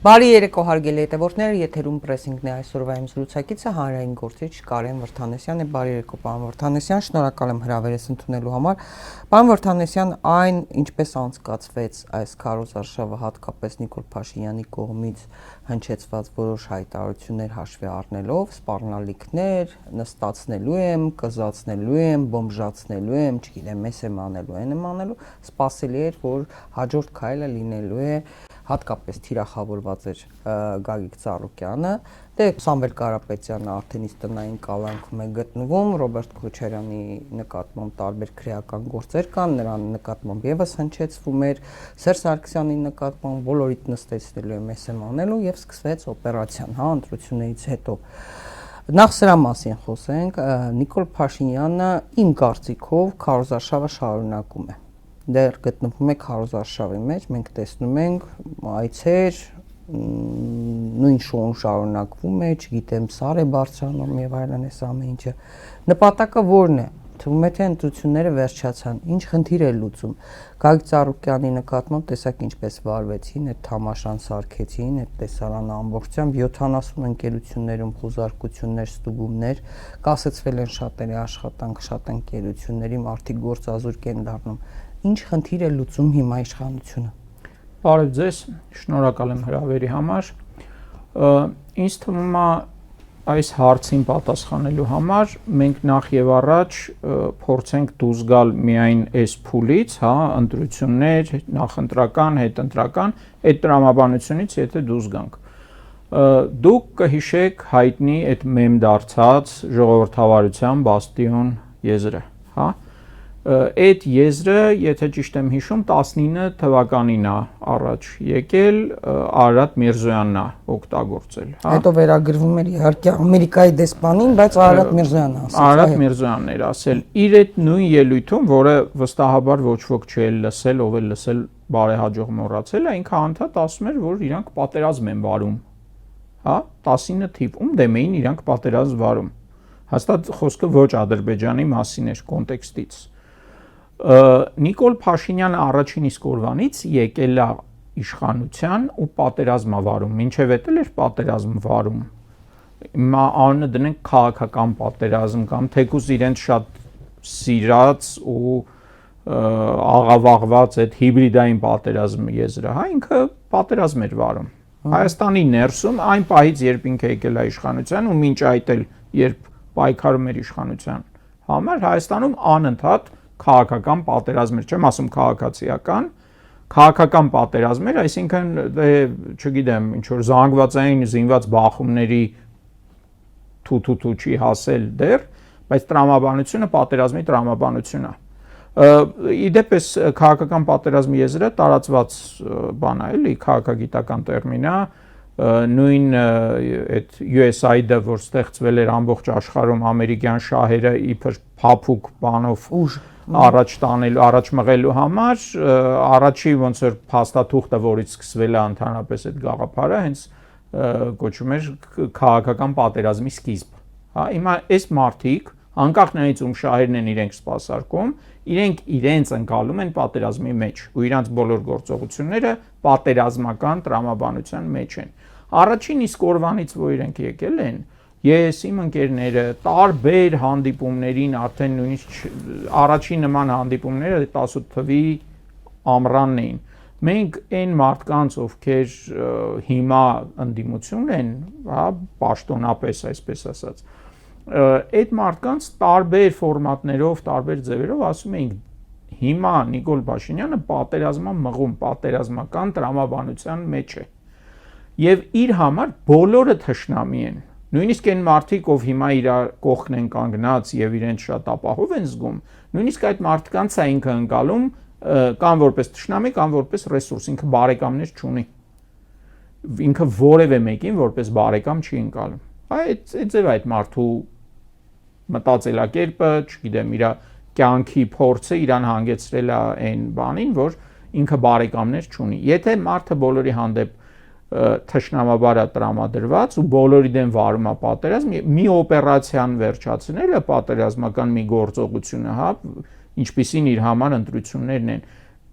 Բարի երեկո հարգելի հետևորդներ, եթերում պրեսինգն է այսօրվա իմ զրուցակիցը հանրային գործիչ Կարեն Վրդանեսյանն է։ Բարի երեկո, պարոն Վրդանեսյան, շնորհակալ եմ հրավերս ընդունելու համար։ Պարոն Վրդանեսյան, այն ինչպես անցկացվեց այս քարոզարշավը, հատկապես Նիկոլ Փաշինյանի կողմից հնչեցված որոշ հայտարարություններ հաշվի առնելով, սպառնալիքներ, նստացնելու եմ, կզացնելու եմ, բոմժացնելու եմ, չգիտեմ, ես եմ անելու, այն եմ անելու, սպասելի էր, որ հաջորդ քայլը լինելու է հատկապես թիրախավորված էր Գագիկ Ծառուկյանը, դե Սամվել Կարապետյանը արդեն իսկ տնային կալանքում է գտնվում, Ռոբերտ Քոչարյանի նկատմամբ տարբեր քրեական գործեր կան, նրան նկատմամբ եւս հնչեցվում էր, Սերժ Սարգսյանի նկատմամբ բոլորիդ նստեցնելու եմ, ես եմ անելու եւ սկսվեց օպերացիան, հա, ընտրություններից հետո։ Նախ սրա մասին խոսենք, Նիկոլ Փաշինյանը իմ կարծիքով քարոզարշավը շարունակում է։ Դեռ գտնվում է քարոզարշավի մեջ, մենք տեսնում ենք այցեր, նույն շոուն շարունակվում է, չգիտեմ, սար է բարձրանում եւ այլն, այս ամեն ինչը։ Նպատակը ո՞րն է։ Թվում է թե ընտրությունները վերջացան, ինչ խնդիր է լուծում։ Գագիկ Ծառուկյանի նկատմամբ տեսակ ինչպես վարվեցին, այդ թամաշան սարքեցին, այդ տեսարանը ամբողջությամբ 70 ընկերություններում խոզարկություններ, ստուգումներ, կասեցվել են շատերի աշխատանք, շատ ընկերությունների մարդիկ գործազուրկ են դառնում։ Ինչ խնդիր է լուծում հիմա իշխանությունը։ Բարև ձեզ, շնորհակալ եմ հրավերի համար։ Ինձ թվում է այս հարցին պատասխանելու համար մենք նախ եւ առաջ փորձենք դուրս գալ միայն այս փուլից, հա, ընտրություններ, նախընտրական, հետընտրական, այդ տրամաբանությունից եթե դուրս գանք։ Դուք կհիշեք հայտնի այդ մեմ դարձած ժողովրդավարության բաստիոն եզրը, հա։ Այդ եզրը, եթե ճիշտ եմ հիշում, 19 թվականին է առաջ եկել, Արարատ Միրզոյանն է օգտագործել, հա։ Հետո վերագրվում էր իհարկե Ամերիկայի դեսպանին, բայց Արարատ Միրզոյանն ասաց։ Արարատ Միրզոյանն էր ասել։ Իր այդ նույն ելույթում, որը վստահաբար ոչ ոք չէր լսել, ով էլ լսել բարեհաջող մոռացել է, ինքը անդադ ասում էր, որ իրանք պատերազմ են վարում, հա, 19 թիվ, ում դեմ էին իրանք պատերազմ վարում։ Հաստատ խոսքը ոչ Ադրբեջանի մասին էր կոնտեքստից։ Նիկոլ Փաշինյանը առաջին իսկ օրվանից եկել է իշխանության ու պատերազմ վարում, մինչև էտել էր պատերազմ վարում։ Հիմա անունը դնենք քաղաքական պատերազմ կամ թեկուզ իրենց շատ սիրած ու աղավաղված այդ հիբրիդային պատերազմ եզրը, հա, ինքը պատերազմ էր վարում։ Հայաստանի ներսում այն պահից, երբ ինքը եկել է իշխանության ու մինչ այդ էլ երբ պայքարում էր իշխանության համար, Հայաստանում անընդհատ քաղաքական պատերազմ էր, չեմ ասում քաղաքական պատերազմ էր, այսինքն չգիտեմ, ինչ որ զանգվածային զինված բախումների թութու չի հասել դեռ, բայց տրամաբանությունը պատերազմի տրամաբանություն է։ Իդեպ էս քաղաքական պատերազմի եզրը տարածված բան է, էլի, քաղաքագիտական տերմին է, նույն այդ USAID-ը, որ ստեղծվել էր ամբողջ աշխարհում ամերիկյան շահերը իբր փափուկ բանով առաջ մղելու համար, առաջի ոնց որ փաստաթուղթը, որից սկսվել է ընդհանրապես այդ գաղափարը, հենց կոչվում էր քաղաքական պատերազմի սկիզբ։ Հա, հիմա այս մարդիկ, անկախ նրանից ում շահերն են իրենք սպասարկում, իրենք իրենց ընկալում են պատերազմի մեջ ու իրանց բոլոր գործողությունները պատերազմական տրամաբանության մեջ են։ Առաջին իսկ օրվանից, որ իրենք եկել են, ես իմ ընկերները տարբեր հանդիպումներին, արդեն նույնիսկ առաջին նման հանդիպումները 18 թվականի ամռանն էին։ Մենք այն մարդկանց, ովքեր հիմա ընդդիմություն են, հա, պաշտոնապես այսպես ասած, այդ մարդկանց տարբեր ֆորմատներով, տարբեր ձևերով ասում էինք, հիմա Նիկոլ Փաշինյանը պատերազմա մղում, պատերազմական տրամաբանության մեջ է։ Եվ իր համար բոլորը թշնամի են։ Նույնիսկ այն մարդիկ, ով հիմա իր կողքն են կանգնած եւ իրենց շատ ապահով են զգում, նույնիսկ այդ մարդկանց է ինքը ընկալում կամ որպես թշնամի, կամ որպես ռեսուրս, ինքը բարեկամներ չունի։ Ինքը որևէ մեկին որպես բարեկամ չի ընկալում։ Այդ ձև այդ մարդու մտածելակերպը, չգիտեմ, իր կյանքի փորձը իրան հանգեցրել է այն բանին, որ ինքը բարեկամներ չունի։ Եթե մարդը բոլորի հանդեպ թշնամաբար է տրամադրված ու բոլորի դեմ վարում է պատերազմ, մի օպերացիան վերջացնելը պատերազմական մի գործողությունը, հա, ինչպիսին իր համար ընտրություններն են,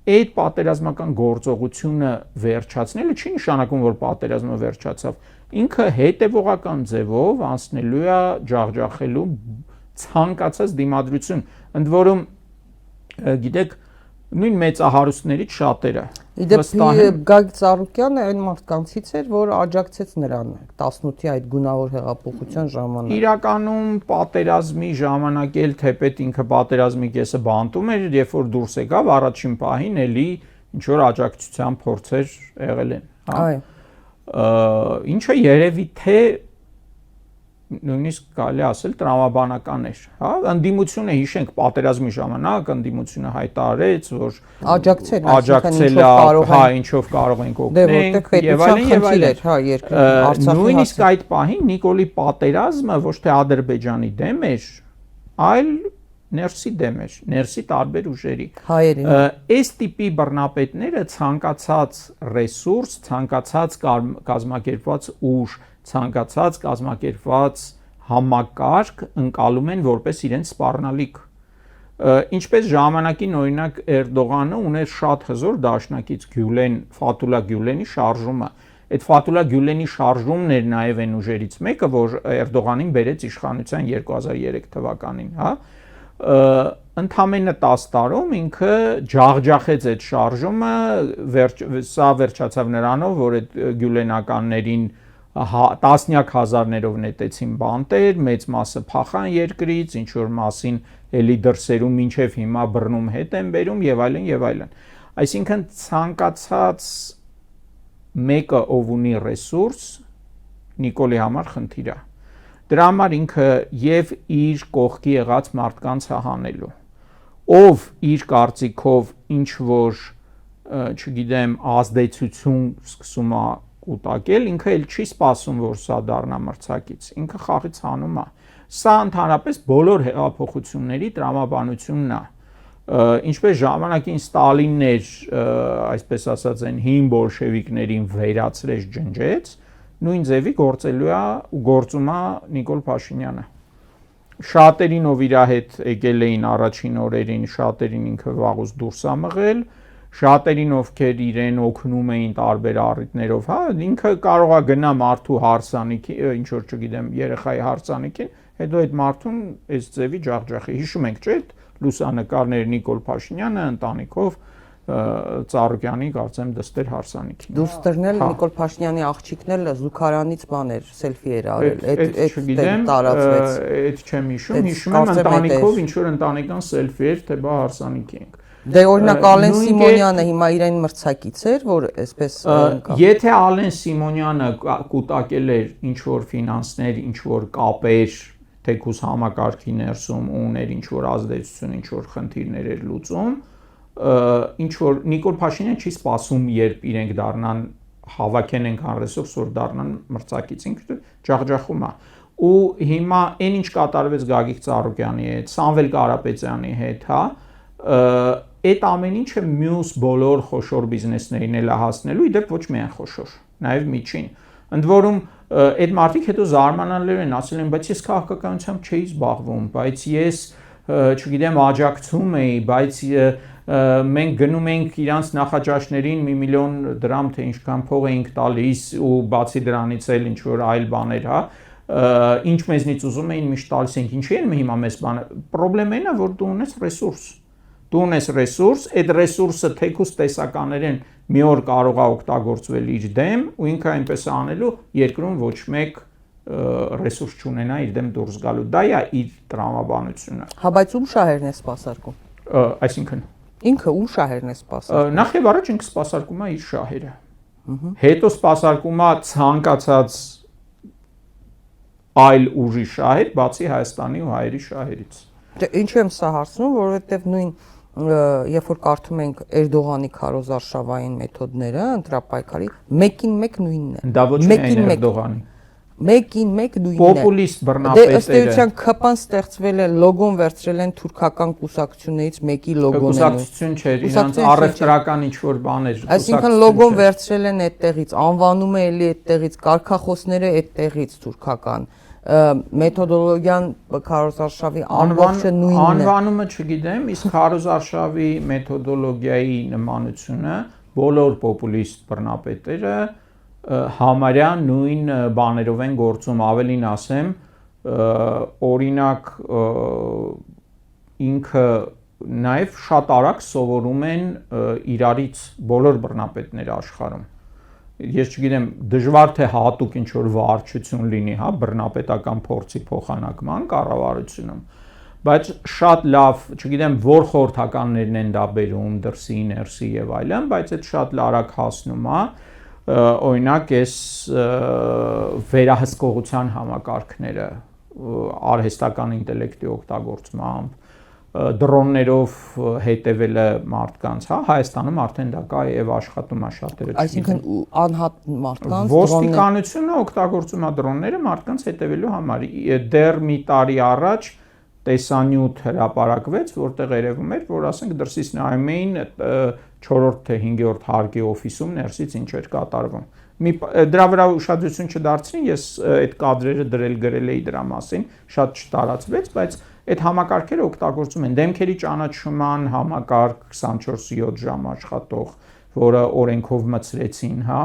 այդ պատերազմական գործողությունը վերջացնելը չի նշանակում, որ պատերազմը վերջացավ։ Ինքը հետևողական ձևով անցնելու է ջախջախելու ցանկացած դիմադրություն, ընդ որում գիտեք, նույն մեծահարուստներից շատերը Իդեպ Գագիկ Ծառուկյանը այն մարդկանցից էր, որ աջակցեց նրան 18-ի այդ գունավոր հեղափոխության ժամանակ։ Իրականում պատերազմի ժամանակ էլ թեպետ ինքը պատերազմի կեսը բանտում էր, երբ որ դուրս եկավ, առաջին պահին էլի ինչ որ աջակցության փորձեր եղել են, հա։ Ինչը երևի թե նույնիսկ կարելի ասել տրամաբանական էր, հա, ընդդիմությունը հիշենք պատերազմի ժամանակ ընդդիմությունը հայտարարեց, որ աջակցել է, հա, ինչով կարող ենք օգնել, եւ այլն, հա, երկրի նույնիսկ այդ պահին Նիկոլի պատերազմը ոչ թե Ադրբեջանի դեմ էր, այլ ներսի դեմ էր, ներսի տարբեր ուժերի։ Հայերի։ Այս տիպի բռնապետները ցանկացած ռեսուրս, ցանկացած կազմակերպված ուժ, ցանկացած կազմակերպված համակարգ ընկալում են որպես իրենց սպառնալիք։ Ինչպես ժամանակին օրինակ Էրդողանը ուներ շատ հզոր դաշնակից Գյուլեն, Ֆաթուլա Գյուլենի շարժումը։ Այդ Ֆաթուլա Գյուլենի շարժումն էր նաև այն ուժերից մեկը, որ Էրդողանին բերեց իշխանության 2003 թվականին, հա։ Ընդամենը 10 տարում ինքը ջախջախեց այդ շարժումը, սա վերջացավ նրանով, որ այդ գյուլենականներին տասնյակ հազարներով նետեցին բանտեր, մեծ մասը փախան երկրից, ինչ որ մասին էլի դրսերում մինչև հիմա բռնում հետ են բերում եւ այլն եւ այլն։ Այսինքն ցանկացած մեկը ով ունի ռեսուրս Նիկոլի համար խնդիր է։ Դրա համար ինքը եւ իր կողքի եղած մարդկանց հանելու, ով իր կարծիքով ինչ որ, չգիտեմ, ազդեցություն սկսում է կուտակել, ինքը էլ չի սպասում, որ սա դառնա մրցակից, ինքը խաղից հանում է։ Սա ընդհանրապես բոլոր հեղափոխությունների տրամաբանությունն է։ Ինչպես ժամանակին Ստալինն էր, այսպես ասած, այն հին բոլշևիկներին վերացրեց, ջնջեց, նույն ձևի գործելու է ու գործում է Նիկոլ Փաշինյանը։ Շատերին ով իր հետ եկել էին առաջին օրերին, շատերին ինքը վաղուց դուրս է մղել, շատերին ովքեր իրեն օգնում էին տարբեր առիթներով, հա, ինքը կարող է գնա մարդու հարսանիքի, ինչ որ չգիտեմ, երեխայի հարսանիքին, հետո այդ մարդուն այս ձևի ջախջախի։ Հիշում ենք, չէ՞, լուսանկարներ Նիկոլ Փաշինյանը ընտանիքով Ծառուկյանի կարծեմ դստեր հարսանիքին։ Դուրս դրնել Նիկոլ Փաշինյանի աղջիկն էլ զուգարանից բան էր, սելֆի էր արել, այդ տարածվեց։ Այդ չեմ հիշում, հիշում եմ ընտանիքով ինչ որ ընտանեկան սելֆի էր, թե բա հարսանիք ենք։ Դե օրինակ Ալեն Սիմոնյանը հիմա իրեն մրցակից էր, որ այսպես Եթե Ալեն Սիմոնյանը կուտակել էր ինչ որ ֆինանսներ, ինչ որ կապեր, թեկուզ համակարգի ներսում ուներ ինչ որ ազդեցություն, ինչ որ խնդիրներ էր լուծում, ինչ որ Նիկոլ Փաշինյանը չի սպասում, երբ իրենք դառնան հավաքեն այնքան ռեսուրս, որ դառնան մրցակից, ինքը ջախջախում է։ Ու հիմա այն ինչ կատարվեց Գագիկ Ծառուկյանի հետ, Սամվել Կարապետյանի հետ, հա, այդ ամեն ինչը մյուս բոլոր խոշոր բիզնեսներին էլ հասնելու, իդեպ ոչ միայն խոշոր, նաև միջին։ Ընդ որում այդ մարդիկ հետո զարմանալով են ասել են, բայց ես քաղաքականությամբ չէի զբաղվում, բայց ես չգիտեմ աջակցում էի, բայց մենք գնում ենք իրանց նախաճաշներին 1 միլիոն դրամ թե ինչքան փող էինք տալիս ու բացի դրանից էլ ինչ որ այլ բաներ, հա, ինչ մեզնից ուզում էին միշտ տալիս ենք, ինչի են հիմա մեզ բանը։ Պրոբլեմն է, որ դու ունես ռեսուրս։ Դու ունես ռեսուրս, այդ ռեսուրսը թեկուզ տեսականերեն մի օր կարող է օգտագործվել իր դեմ ու ինքը այնպես անելու երկրում ոչ մեկ ռեսուրս չունենա իր դեմ դուրս գալու։ Դա է իր տրամաբանությունը։ Հա, բայց ում շահերն է սպասարկում։ Այսինքն ինքը ում շահերն է սպասարկում։ Նախ եւ առաջ ինքը սպասարկում է իր շահերը։ Հետո սպասարկում է ցանկացած այլ ուժի շահեր, բացի Հայաստանի ու հայերի շահերից։ Դե ինչու եմ սա հարցնում, որովհետեւ նույն երբ որ կարդում ենք Էրդողանի քարոզարշավային մեթոդները, ընտրապայքարի, մեկին մեկ նույնն է։ Դա ոչ միայն Էրդողանի։ Մեկին մեկ նույնն է։ Պոպուլիստ բռնապետերը։ Դե ըստ էության ԿՊ-ն ստեղծվել է, լոգոն վերցրել են թուրքական կուսակցություններից մեկի լոգոն են։ Կուսակցություն չէր, իրանց առևտրական ինչ որ բաներ։ Այսինքն լոգոն վերցրել են այդտեղից, անվանումը էլի այդտեղից, կարգախոսները այդտեղից թուրքական։ մեթոդոլոգիան քարոզարշավի ամբողջը նույնն է։ Անվանումը չգիտեմ, իսկ քարոզարշավի մեթոդոլոգիայի նմանությունը բոլոր պոպուլիստ բռնապետերը համարյա նույն բաներով են գործում, ավելին ասեմ, օրինակ ինքը նաև շատ արագ սովորում են իրարից բոլոր բռնապետները աշխարհում։ Ես չգիտեմ, դժվար թե հատուկ ինչ որ վարչություն լինի, հա, բռնապետական փորձի փոխանակման կառավարությունում, բայց շատ լավ, չգիտեմ, որ խորհրդականներն են դա բերում, դրսի, ներսի եւ այլն, բայց այդ շատ արագ հասնում է, օրինակ այս վերահսկողության համակարգները արհեստական ինտելեկտի օգտագործմամբ դրոններով հետևելը մարդկանց, հա, Հայաստանում արդեն դա կա եւ աշխատում է շատերը։ Այսինքն անհատ մարդկանց ոստիկանությունը օգտագործում է դրոնները մարդկանց հետևելու համար։ Դեռ մի տարի առաջ տեսանյութ հրապարակվեց, որտեղ երևում էր, որ ասենք դրսից նայում էին 4-րդ թե 5-րդ հարկի օֆիսում ներսից ինչ էր կատարվում։ Դրա վրա ուշադրություն չդարձրին, ես այդ կադրերը գրել էի դրա մասին, շատ չտարածվեց, բայց այդ համակարգերը օգտագործում են դեմքերի ճանաչման համակարգ 24/7 ժամ աշխատող, որը օրենքով մցրեցին, հա,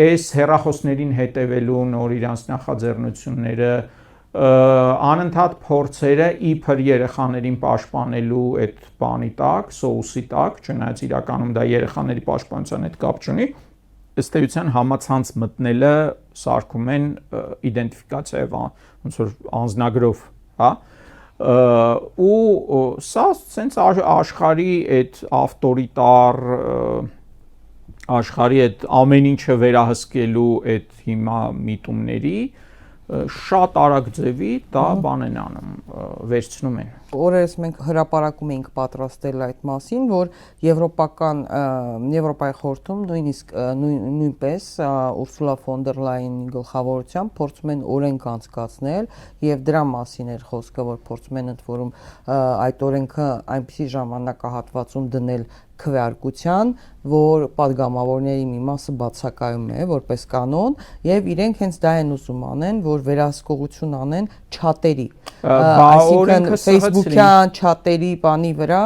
այս հեռախոսներին հետևելու նոր իրանց նախաձեռնությունները, անընդհատ փորձերը իբր երեխաներին պաշտպանելու այդ բանի տակ, սոուսի տակ, չնայած իրականում դա երեխաների պաշտպանության հետ կապ չունի, ըստ էության համացանց մտնելը սարքում են իդենտիֆիկացիայով, ոնց որ անձնագրով, հա, ու սա sense աշխարհի այդ ավտորիտար աշխարհի այդ ամեն ինչը վերահսկելու այդ հիմա միտումների շատ արագ ձևի դա բան են անում, վերցնում են։ Օրերս մենք հրապարակում էինք պատրաստել այդ մասին, որ Եվրոպայի խորհրդում նույնպես Ուրսուլա ֆոն դեր Լայենի գլխավորությամբ փորձում են օրենք անցկացնել եւ դրա մասին էր խոսքը, որ փորձում են ընդ որում այդ օրենքը այնպիսի ժամանակահատվածում դնել քվեարկության, որ падգամավորների մի մասը բացակայում է որպես կանոն եւ իրենք հենց դա են ուզում անեն, որ վերահսկողություն անեն չաթերի, այսինքն Facebook-յան չաթերի բանի վրա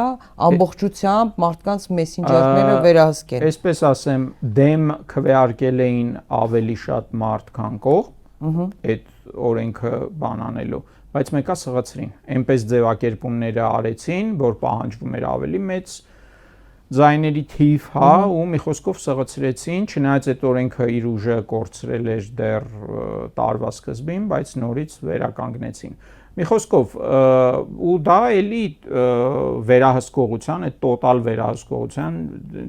ամբողջությամբ մարդկանց մեսենջերները վերահսկեն։ Այսպես ասեմ, դեմ քվեարկել էին ավելի շատ մարդ, քան կողմ, այդ օրենքը բանանելու, բայց մեկը սղացրին, այնպես ձևակերպումները արեցին, որ պահանջվում էր ավելի մեծ ձայների թիվ, հա, ու մի խոսքով սղացրեցին, չնայած այդ օրենքը իր ուժը կորցրել էր դեռ տարվա սկզբին, բայց նորից վերականգնեցին։ Մի խոսքով, ու դա էլի վերահսկողության, այդ տոտալ վերահսկողության,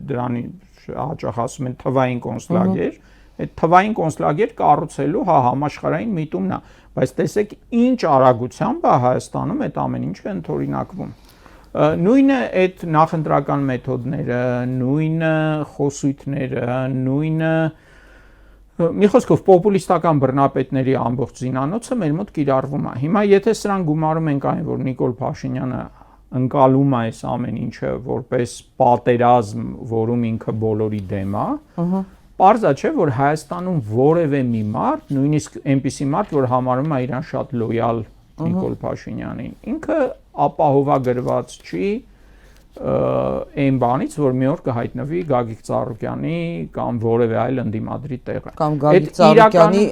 դրանի հաճախ ասում են թվային կոնսուլագեր, այդ թվային կոնսուլագեր կառուցելու, հա, համաշխարհային միտումն է, բայց տեսեք ինչ արագությամբ է Հայաստանում այդ ամեն ինչը ընդօրինակվում։ Նույնը այդ նախընտրական մեթոդները, նույնը խոսույթները, նույնը մի խոսքով պոպուլիստական բռնապետների ամբողջ զինանոցը մեր մոտ կիրառվում է։ Հիմա եթե սրան գումարում ենք այն, որ Նիկոլ Փաշինյանը ընկալում է այս ամեն ինչը որպես պատերազմ, որում ինքը բոլորի դեմ է, պարզ է, չէ, որ Հայաստանում որևէ մի մարդ, նույնիսկ այնպիսի մարդ, որ համարում է իրան շատ լոյալ Նիկոլ Փաշինյանին, ինքը ապահովագրված չի այն բանից, որ մի օր կհայտնվի Գագիկ Ծառուկյանի կամ որևէ այլ ընդդիմադրի տեղը։ Կամ Գագիկ Ծառուկյանի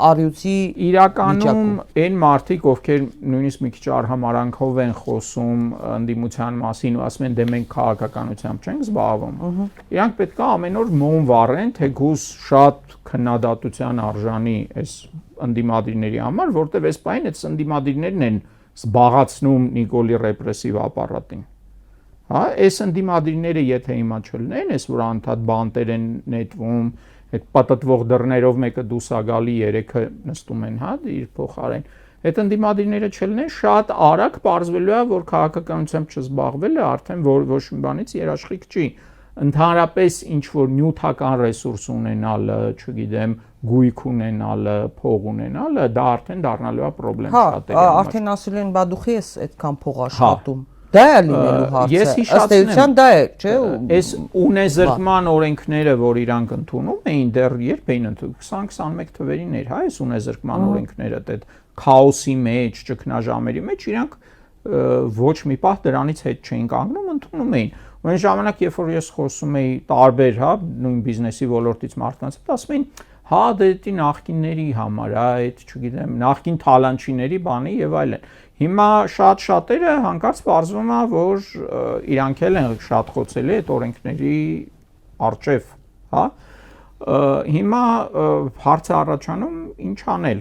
առյուծի իրականում այն մարդիկ, ովքեր նույնիսկ մի քիչ արհամարանքով են խոսում ընդդիմության մասին ու ասում են դե մենք քաղաքականությամբ չենք զբաղվում, իրանք պետք է ամեն օր մոմ վառեն, թեկուզ շատ քննադատության արժանի այս ընդդիմադրիների համար, որտեղ այս պայն այդ ընդդիմադրիներն են զբաղացնում Նիկոլի ռեպրեսիվ ապարատին։ Հա, այս ընդդիմադրիները եթե հիմա չլինեն, այս որ անդադ բանտեր են նետվում, այդ պատտվող դռներով մեկը դուրս է գալի, երեքը նստում են, հա, իր փոխարեն։ Այդ ընդդիմադրիները չլինեն, շատ արագ պարզվելու է, որ քաղաքականությամբ չզբաղվելը արդեն ոչ մի բանից երաշխիք չի։ Ընդհանրապես ինչ որ նյութական ռեսուրս ունենալը, չգիտեմ, գույք ունենալը, փող ունենալը, դա արդեն դառնալու է խնդրեմ շատերի համար։ Հա, արդեն ասել են, բա դու ես այդքան փող աշխատում։ Դա է լինելու հարցը։ Ըստ էության դա է, չէ՞։ Այս ունեզրկման օրենքները, որ իրանք ընդունում էին, դեռ երբ էին ընդունում 20-21 թվերին էր, հա, այս ունեզրկման օրենքները, այդ քաոսի մեջ, ճգնաժամերի մեջ իրանք ոչ մի պահ դրանից հետ չէին կանգնում, ընդունում էին։ Ու այն ժամանակ, երբ որ ես խոսում էի տարբեր, հա, նույն բիզնեսի ոլորտից մարդկանց հետ, ասում էին, հա, դա նախկինների համար, հա, այդ, չգիտեմ, նախկին թալանչիների բանի եւ այլն։ Հիմա շատ-շատերը հանկարծ պարզվում է, որ իրանք էլ են շատ խոցելի այդ օրենքների արժեվ, հա։ Հիմա հարցը առաջանում ինչ անել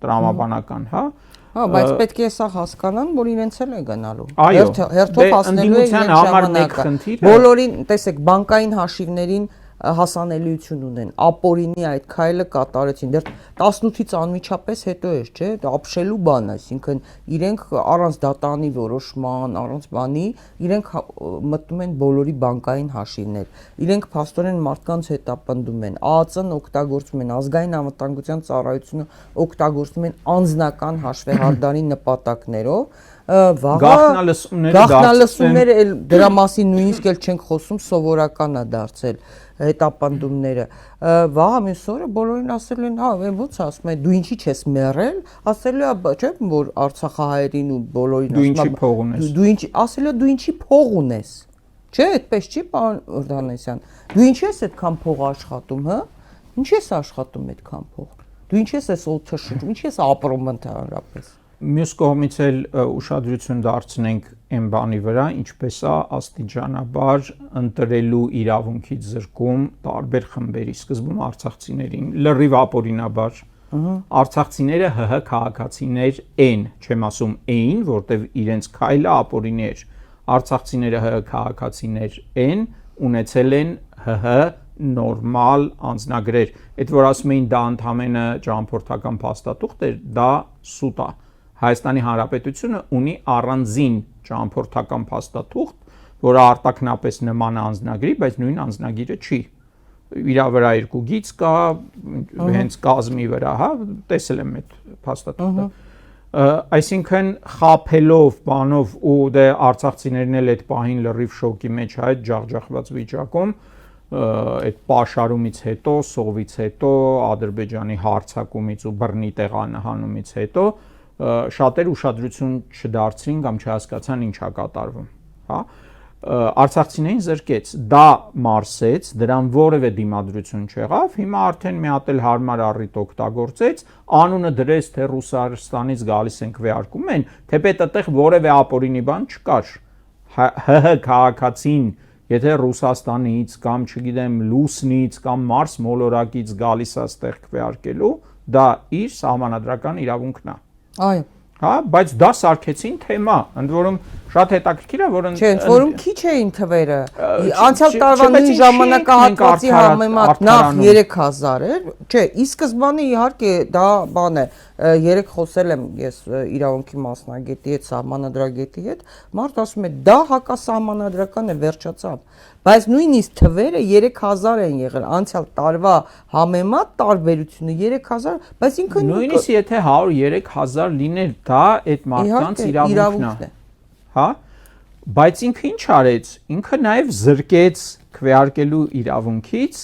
տրամաբանական, հա։ Հա, բայց պետք է սա հասկանան, որ իրենց էլ է գնալու։ Այո, հերթով հասնելու է իրենց ժամանակը։ Բոլորին, տեսեք, բանկային հաշիվներին հասանելիություն ունեն, ապօրինի այդ քայլը կատարեցին, դեռ 18-ից անմիջապես հետո էր, չէ՞, ապշելու բան, այսինքն իրենք առանց դատանի որոշման, առանց բանի, իրենք մտնում են բոլորի բանկային հաշիվներ, իրենք փաստորեն մարդկանց հետապնդում են, ԱԱԾ-ն օգտագործում են, ազգային անվտանգության ծառայությունը օգտագործում են անձնական հաշվեհարդարի նպատակներով, գաղտնալսումները դրա մասին նույնիսկ էլ չենք խոսում, սովորական է դարձել հետապնդումները։ Վաղ մյուս օրը բոլորին ասել են, հա, ո՞նց ասում են, դու ինչի չես մեռել, ասել է, չէ՞, որ արցախահայերին ու բոլորին դու ինչի փող ունես։ Դու ինչի, ասել է, դու ինչի փող ունես։ Չէ, այդպես չի, պարոն Վարդանեսյան։ Դու ինչի ես այդքան փող աշխատում, հա։ Ինչի ես աշխատում այդքան փող։ Դու ինչի ես օդը շնչում, ինչի ես ապրում ընդհանրապես։ Մյուս կողմից էլ ուշադրություն դարձնենք այն բանի վրա, ինչպես է աստիճանաբար ընտրելու իրավունքից զրկում տարբեր խմբերի, սկզբում արցախցիներին, լրիվ ապօրինաբար։ Արցախցիները ՀՀ քաղաքացիներ են, չեմ ասում էին, որտեվ իրենց քայլը ապօրինի էր։ Արցախցիները ՀՀ քաղաքացիներ են, ունեցել են ՀՀ նորմալ անձնագրեր։ Այդ որ ասում էին դա ընդհանրապես ճամփորդական փաստաթուղթ էր, դա սուտ է։ Հայաստանի Հանրապետությունը ունի առանձին ճամփորդական փաստաթուղթ, որը արտաքնապես նման է անձնագրի, բայց նույն անձնագիրը չի։ Իրա վրա երկու գիծ կա, հենց կազմի վրա, հա, տեսել եմ այդ փաստաթուղթը։ Այսինքն խափելով, բանով ու դե արցախցիներն էլ այդ պահին լրիվ շոկի մեջ է այդ ջախջախված վիճակում, այդ պաշարումից հետո, սովից հետո, Ադրբեջանի հարձակումից ու բռնի տեղահանումից հետո շատեր ուշադրություն չդարձրին կամ չհասկացան ինչ է կատարվում, հա։ Արցախցիներին զրկեց, դա մարսեց, դրան որևէ դիմադրություն չեղավ, հիմա արդեն մի հատ էլ հարմար առիթ օգտագործեց, անունը դրեց, թե Ռուսաստանից գալիս են քվեարկում են, թեպետ այդտեղ որևէ ապօրինի բան չկար։ ՀՀ քաղաքացին, եթե Ռուսաստանից կամ չգիտեմ Լուսնից կամ Մարս մոլորակից գալիս է այդտեղ քվեարկելու, դա իր սահմանադրական իրավունքն է։ Այո։ Հա, բայց դա սարքեցին թեմա, ընդ որում շատ հետաքրքիր է, որ Չէ, ընդ որում քիչ էին թվերը։ Անցյալ տարվա նույն ժամանակահատվածի համեմատ նախ 3000 էր։ Չէ, ի սկզբանե իհարկե դա բան է, երեք խոսել եմ ես իրավունքի մասնագետի հետ, սահմանադրագետի հետ, մարդ ասում է դա հակասահմանադրական է, վերջացավ։ Բայց նույնիսկ թվերը 3000 են եղել, անցյալ տարվա համեմատ տարբերությունը 3000, բայց ինքը նույնիսկ եթե 100-3000 լիներ, դա այդ մարդկանց իրավունքն է։ Հա, բայց ինքը ինչ արեց, ինքը նաև զրկեց քվեարկելու իրավունքից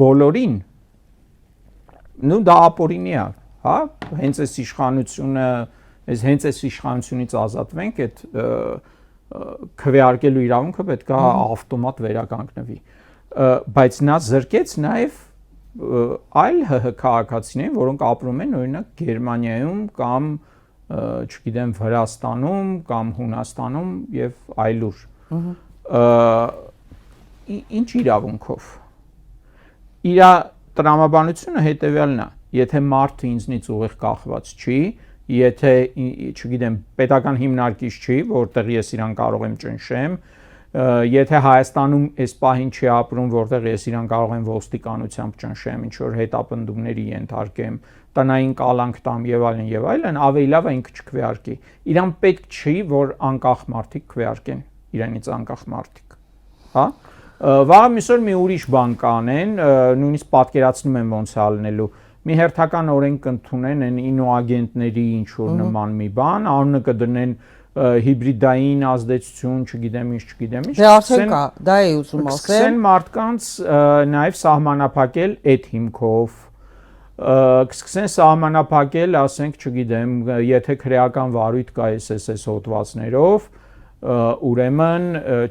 բոլորին։ Նու դա ապօրինի է, հա, հենց այս իշխանությունը, հենց այս իշխանությունից ազատվենք, այդ քվեարկելու իրավունքը պետք է ավտոմատ վերականգնվի։ Բայց նա զրկեց նաև այլ ՀՀ քաղաքացիներին, որոնք ապրում են օրինակ Գերմանիայում կամ չգիտեմ Վրաստանում կամ Հունաստանում եւ այլուր։ Ինչ իրավունքով։ Իր տրամաբանությունը հետեւյալն է. եթե մարդը ինձնից ուղիղ կախված չի, եթե չգիտեմ պետական հիմնարկից չի, որտեղ ես իրան կարող եմ ճնշեմ, եթե Հայաստանում այս պահին չի ապրում, որտեղ ես իրան կարող եմ ոստիկանությամբ ճնշեմ, ինչ որ հետապնդումների ենթարկեմ, տնային կալանք տամ եւ այլն, ավելի լավ է ինքը չքվեարկի։ Իրան պետք չի, որ անկախ մարդիկ քվեարկեն, իրանից անկախ մարդիկ, հա։ Վաղ մյուս օր մի ուրիշ բան կանեն, նույնիսկ պատկերացնում եմ ոնց է լինելու։ Մի հերթական օրենք ընդունեն այն ինոագենտների ինչ որ նման մի բան, անունը կդնեն հիբրիդային ազդեցություն, չգիտեմ ինչ։ Դե արդեն կա, դա է ուզում ասել։ Սկսեն մարդկանց նաև սահմանափակել այդ հիմքով, կսկսեն սահմանափակել, ասենք, չգիտեմ, եթե քրեական վարույթ կա SSS հոդվածներով, ուրեմն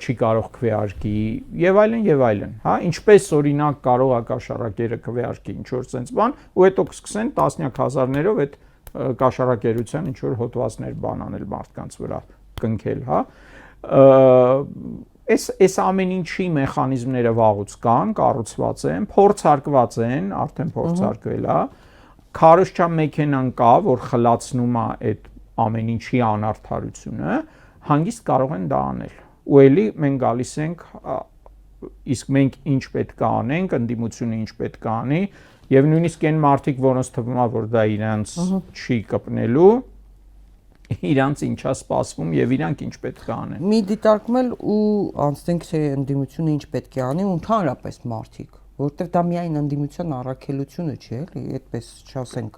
չի կարող քվեարկի եւ այլն, հա, ինչպես օրինակ կարող է կաշառակերը քվեարկի ինչ որ sense բան, ու հետո կսկսեն տասնյակ հազարներով այդ կաշառակերության ինչ որ հոդվածներ բանանել մարդկանց վրա կնքել, հա։ Այս ամեն ինչի մեխանիզմները վաղուց կան, կառուցված են, փորձարկված են, արդեն փորձարկվել է, քարոզչա մեքենան կա, որ խլացնում է այդ ամեն ինչի անարդարությունը, հանգիստ կարող են դա անել։ Ու էլի մենք գալիս ենք, իսկ մենք ինչ պետք է անենք, ընդդիմությունը ինչ պետք է անի, եւ նույնիսկ այն մարդիկ, որոնց թվում է, որ դա իրանց չի կպնելու, իրանց ինչա սպասվում եւ իրանք ինչ պետք է անեն։ Մի դիտարկմել ու անցնենք թե ընդդիմությունը ինչ պետք է անի ու ընդհանրապես մարդիկ, որտեղ դա միայն ընդդիմության առաքելությունը չի, էլի, այդպես չասենք։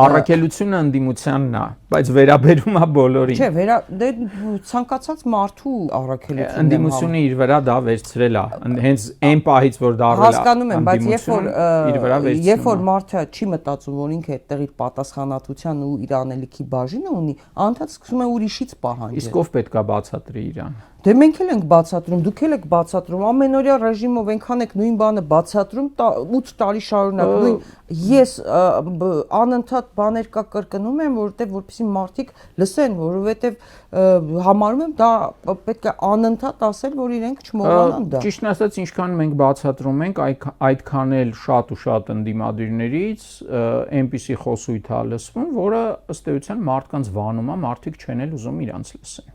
Առաքելությունը ընդդիմությանն է, բայց վերաբերում է բոլորին։ Չէ, դե ցանկացած մարդու առաքելությունն է։ Ընդդիմությունը իր վրա դա վերցրել է, հենց այն պահից, որ դառել է։ Հասկանում եմ, բայց երբ որ մարդը մարդը չի մտածում, որ ինքը այդտեղ իր պատասխանատվության ու իր անելիքի բաժինը ունի, անդադ սկսում է ուրիշից պահանջել։ Իսկ ով պետք է բացատրի իրան։ Դե մենք էլ ենք բացատրում, դուք էլ եք բացատրում, ամենօրյա ռեժիմով այնքան եք նույն բանը բացատրում 8 տարի շարունակ։ Նույն ես անընդհատ բաներ կա կրկնում եմ, որովհետև որպեսզի մարդիկ լսեն, որովհետև համարում եմ դա պետք է անընդհատ ասել, որ իրենք չմոռանան դա։ Ճիշտն ասած, ինչքան մենք բացատրում ենք, այդքան էլ շատ ու շատ ընդդիմադիրներից այնպիսի խոսույթ է լսվում, որը ըստ էության մարդկանց վանում է, մարդիկ չեն էլ ուզում իրանց լսեն։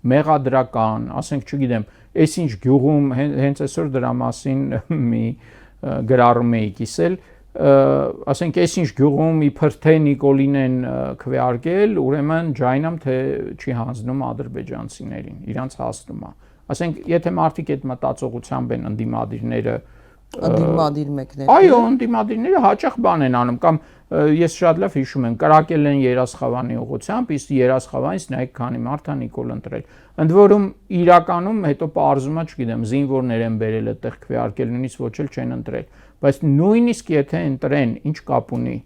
Մեղադրական, ասենք, չգիտեմ, այսինչ գյուղում հենց այսօր դրա մասին մի գրառում էի կիսել, ասենք, այսինչ գյուղում իբր թե Նիկոլին են քվեարկել, ուրեմն ջայնամ թե չի հանձնում ադրբեջանցիներին, իրանց հասնում է։ Ասենք, եթե մարդիկ այդ մտածողությամբ են ընդդիմադիրները ընդդիմադիր մեկներ։ Այո, ընդդիմադիրները հաճախ բան են անում կամ ես շատ լավ հիշում եմ, կրակել են Երասխավանի ուղղությամբ, իսկ Երասխավանից նայեք քանի մարդ է Նիկոլ ընտրել։ Ընդ որում իրականում հետո պարզում է, չգիտեմ, զինվորներ են բերել այդտեղ քվեարկել, նույնիսկ ոչ էլ չեն ընտրել, բայց նույնիսկ եթե ընտրեն, ինչ կապ ունի։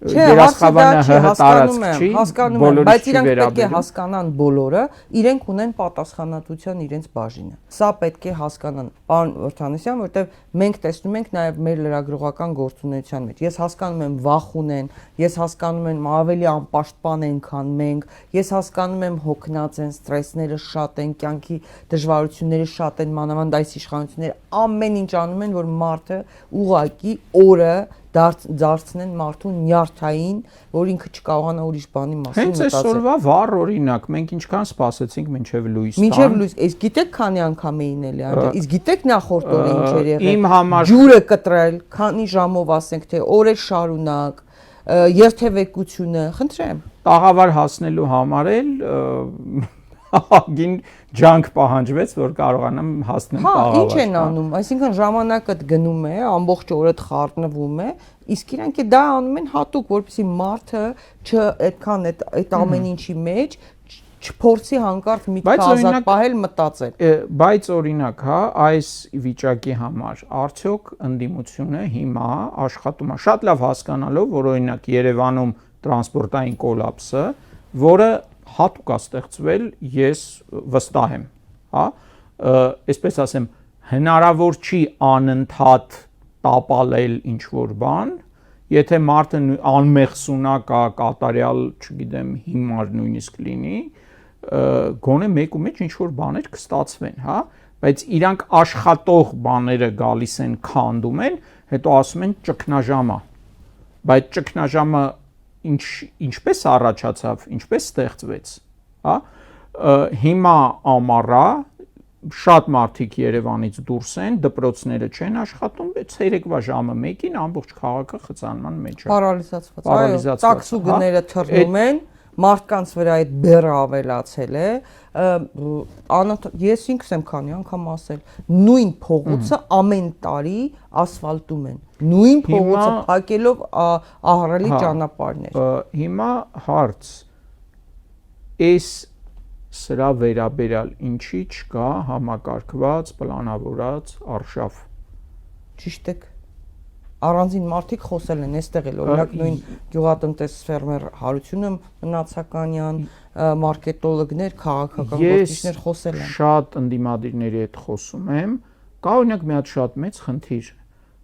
Երասխավանը տարածք չի, հասկանում եմ, բայց իրանք պետք է հասկանան բոլորը, իրենք ունեն պատասխանատվության իրենց բաժինը։ Սա պետք է հասկանան, պարոն Վարդանեսյան, որտեղ մենք տեսնում ենք նաև մեր լրագրողական գործունեության մեջ։ Ես հասկանում եմ վախ ունեն, ես հասկանում եմ ավելի անպաշտպան են, քան մենք, ես հասկանում եմ հոգնած են, ստրեսները շատ են, կյանքի դժվարությունները շատ են, մանավանդ այս իշխանությունները ամեն ինչ անում են, որ մարդը ուղղակի օրը դարձնեն մարդուն նյարդային, որ ինքը չկարողանա ուրիշ բանի մասին մտածել։ Հենց այսօրվա վառ օրինակ, մենք ինչքան սպասեցինք մինչև լույս տան։ Մինչև լույս, իսկ գիտեք քանի անգամ էին էլի այնտեղ։ Իսկ գիտեք նախորդ օրը ինչ էր եղել։ Իմ համար ջուրը կտրել, քանի ժամով ասենք թե օրեր շարունակ, երթևեկությունը, խնդրեմ։ Տաղավար հասնելու համար էլ ագին ջանք պահանջվեց, որ կարողանամ հասնել տաղավար։ Հա, ինչ են անում, այսինքն ժամանակդ գնում է, ամբողջ օրդ խառնվում է, իսկ իրանք դա անում են հատուկ, որպեսզի մարդը այդքան այդ ամեն ինչի մեջ չփորձի հանկարծ միտքը ազատ պահել մտածել։ Բայց օրինակ, հա, այս վիճակի համար արդյոք ընդդիմությունը հիմա աշխատում է շատ լավ հասկանալով, որ օրինակ Երևանում տրանսպորտային կոլապսը, որը հատուկ է ստեղծվել, ես վստահ եմ, հա, այսպես ասեմ, հնարավոր չի անընդհատ տապալել ինչ-որ բան, եթե մարդը անմեղսունակ է, կատարյալ, չգիտեմ, հիմար նույնիսկ լինի, գոնե մեկու մեջ ինչ-որ բաներ կստացվեն, հա, բայց իրանք աշխատող բաները գալիս են, քանդում են, հետո ասում են ճգնաժամ է, բայց ճգնաժամը ինչպես առաջացավ, ինչպես ստեղծվեց, հա, հիմա ամառա շատ մարդիկ Երևանից դուրս են, դպրոցները չեն աշխատում, ցերեկվա ժամը 1-ին ամբողջ քաղաքը խցանման մեջ է։ Պարալիզացված, այո, տաքսու գները թռնում են, մարդկանց վրա այդ բեռը ավելացել է, ես ինքս եմ քանի անգամ ասել, նույն փողոցը ամեն տարի ասֆալտում են, նույն փողոցը փակելով ահռելի ճանապարհներ։ Հիմա հարց, այս սրա վերաբերյալ ինչի չկա համակարգված, պլանավորած արշավ։ Ճիշտ է։ Առանձին մարդիկ խոսել են այստեղ էլ, օրինակ նույն գյուղատնտես ֆերմեր Հարությունը Մնացականյան, մարքետոլոգներ, քաղաքական գործիչներ խոսել են։ Ես շատ ընդդիմադիրների հետ խոսում եմ, կա օրինակ մի հատ շատ մեծ խնդիր։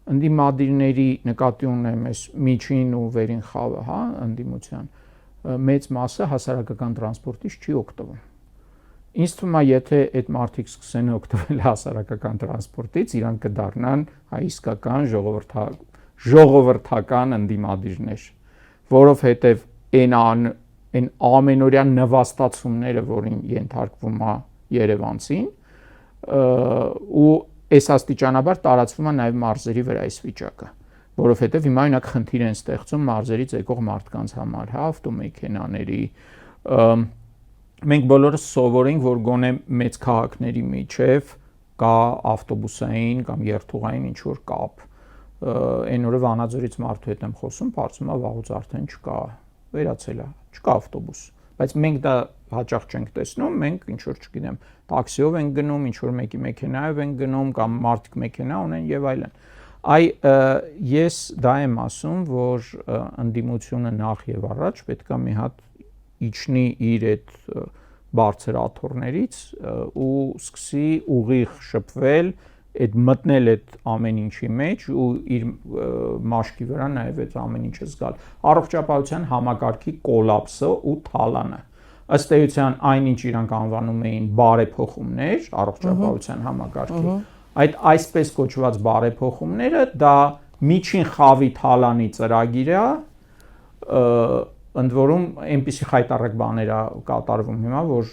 Ընդդիմադիրների նկատի ունեմ այս միջին ու վերին խավը, հա, ընդդիմության մեծ մասը հասարակական տրանսպորտից չի օգտվում։ Ինձ թվում է, եթե այդ մարդիկ սկսեն օգտվել հասարակական տրանսպորտից, իրանք կդառնան իսկական ժողովրդական ընդդիմադիրներ, որովհետև այն ամենօրյա նվաստացումները, որին ենթարկվում է Երևանցին, ու այս աստիճանաբար տարածվում է նաև մարզերի վրա այս վիճակը, որովհետև հիմա օրինակ խնդիր են ստեղծում մարզերից եկող մարդկանց համար, հա, ավտոմեքենաների, մենք բոլորս սովորենք, որ գոնե մեծ քաղաքների միջև կա ավտոբուսային կամ երթուղային ինչ-որ կապ, այն օրը Վանաձորից մարդու հետ եմ խոսում, բարձում է վաղուց արդեն չկա, վերացել է, չկա ավտոբուս, բայց մենք դա հաճախ չենք տեսնում, մենք ինչ-որ չգիտեմ, տաքսիով ենք գնում, ինչ-որ մեկի մեքենայով ենք գնում կամ մարդիկ մեքենա ունեն եւ այլն։ Ես դա եմ ասում, որ ընդդիմությունը նախ եւ առաջ պետք է մի հատ իջնի իր այդ բարձր աթոռներից ու սկսի ուղիղ շփվել, այդ մտնել այդ ամեն ինչի մեջ ու իր մաշկի վրա նաև այդ ամեն ինչը զգալ։ Առողջապահության համակարգի կոլապսը ու թալանը։ Ըստ էության այնինչ իրանք անվանում էին բարեփոխումներ առողջապահության համակարգի, այդ այսպես կոչված բարեփոխումները դա միջին խավի թալանի ծրագիր է, ընդ որում այնպիսի խայտառակ բաներ է կատարվում հիմա, որ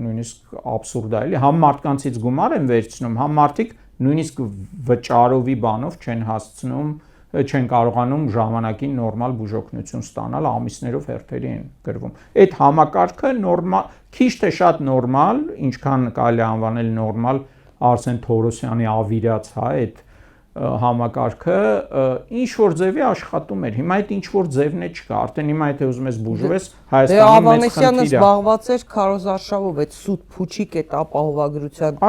նույնիսկ աբսուրդ է, էլի, համ մարդկանցից գումար են վերցնում, համ մարդիկ նույնիսկ վճարովի բանով չեն հասցնում, չեն կարողանում ժամանակին նորմալ բուժօգնություն ստանալ, ամիսներով հերթերի են գրվում։ Այդ համակարգը նորմալ, քիչ թե շատ նորմալ, ինչքան կարելի է անվանել նորմալ Արսեն Թորոսյանի ավիրած, հա, այդ համակարգը ինչ որ ձևի աշխատում էր։ Հիմա այդ ինչ որ ձևն է չկա, արդեն հիմա եթե ուզում ես բուժվես, Հայաստանում մեծ խնդիր է։ Զբաղված էր Քարոզարշավով այդ սուտ փուչիկ այդ ապահովագրության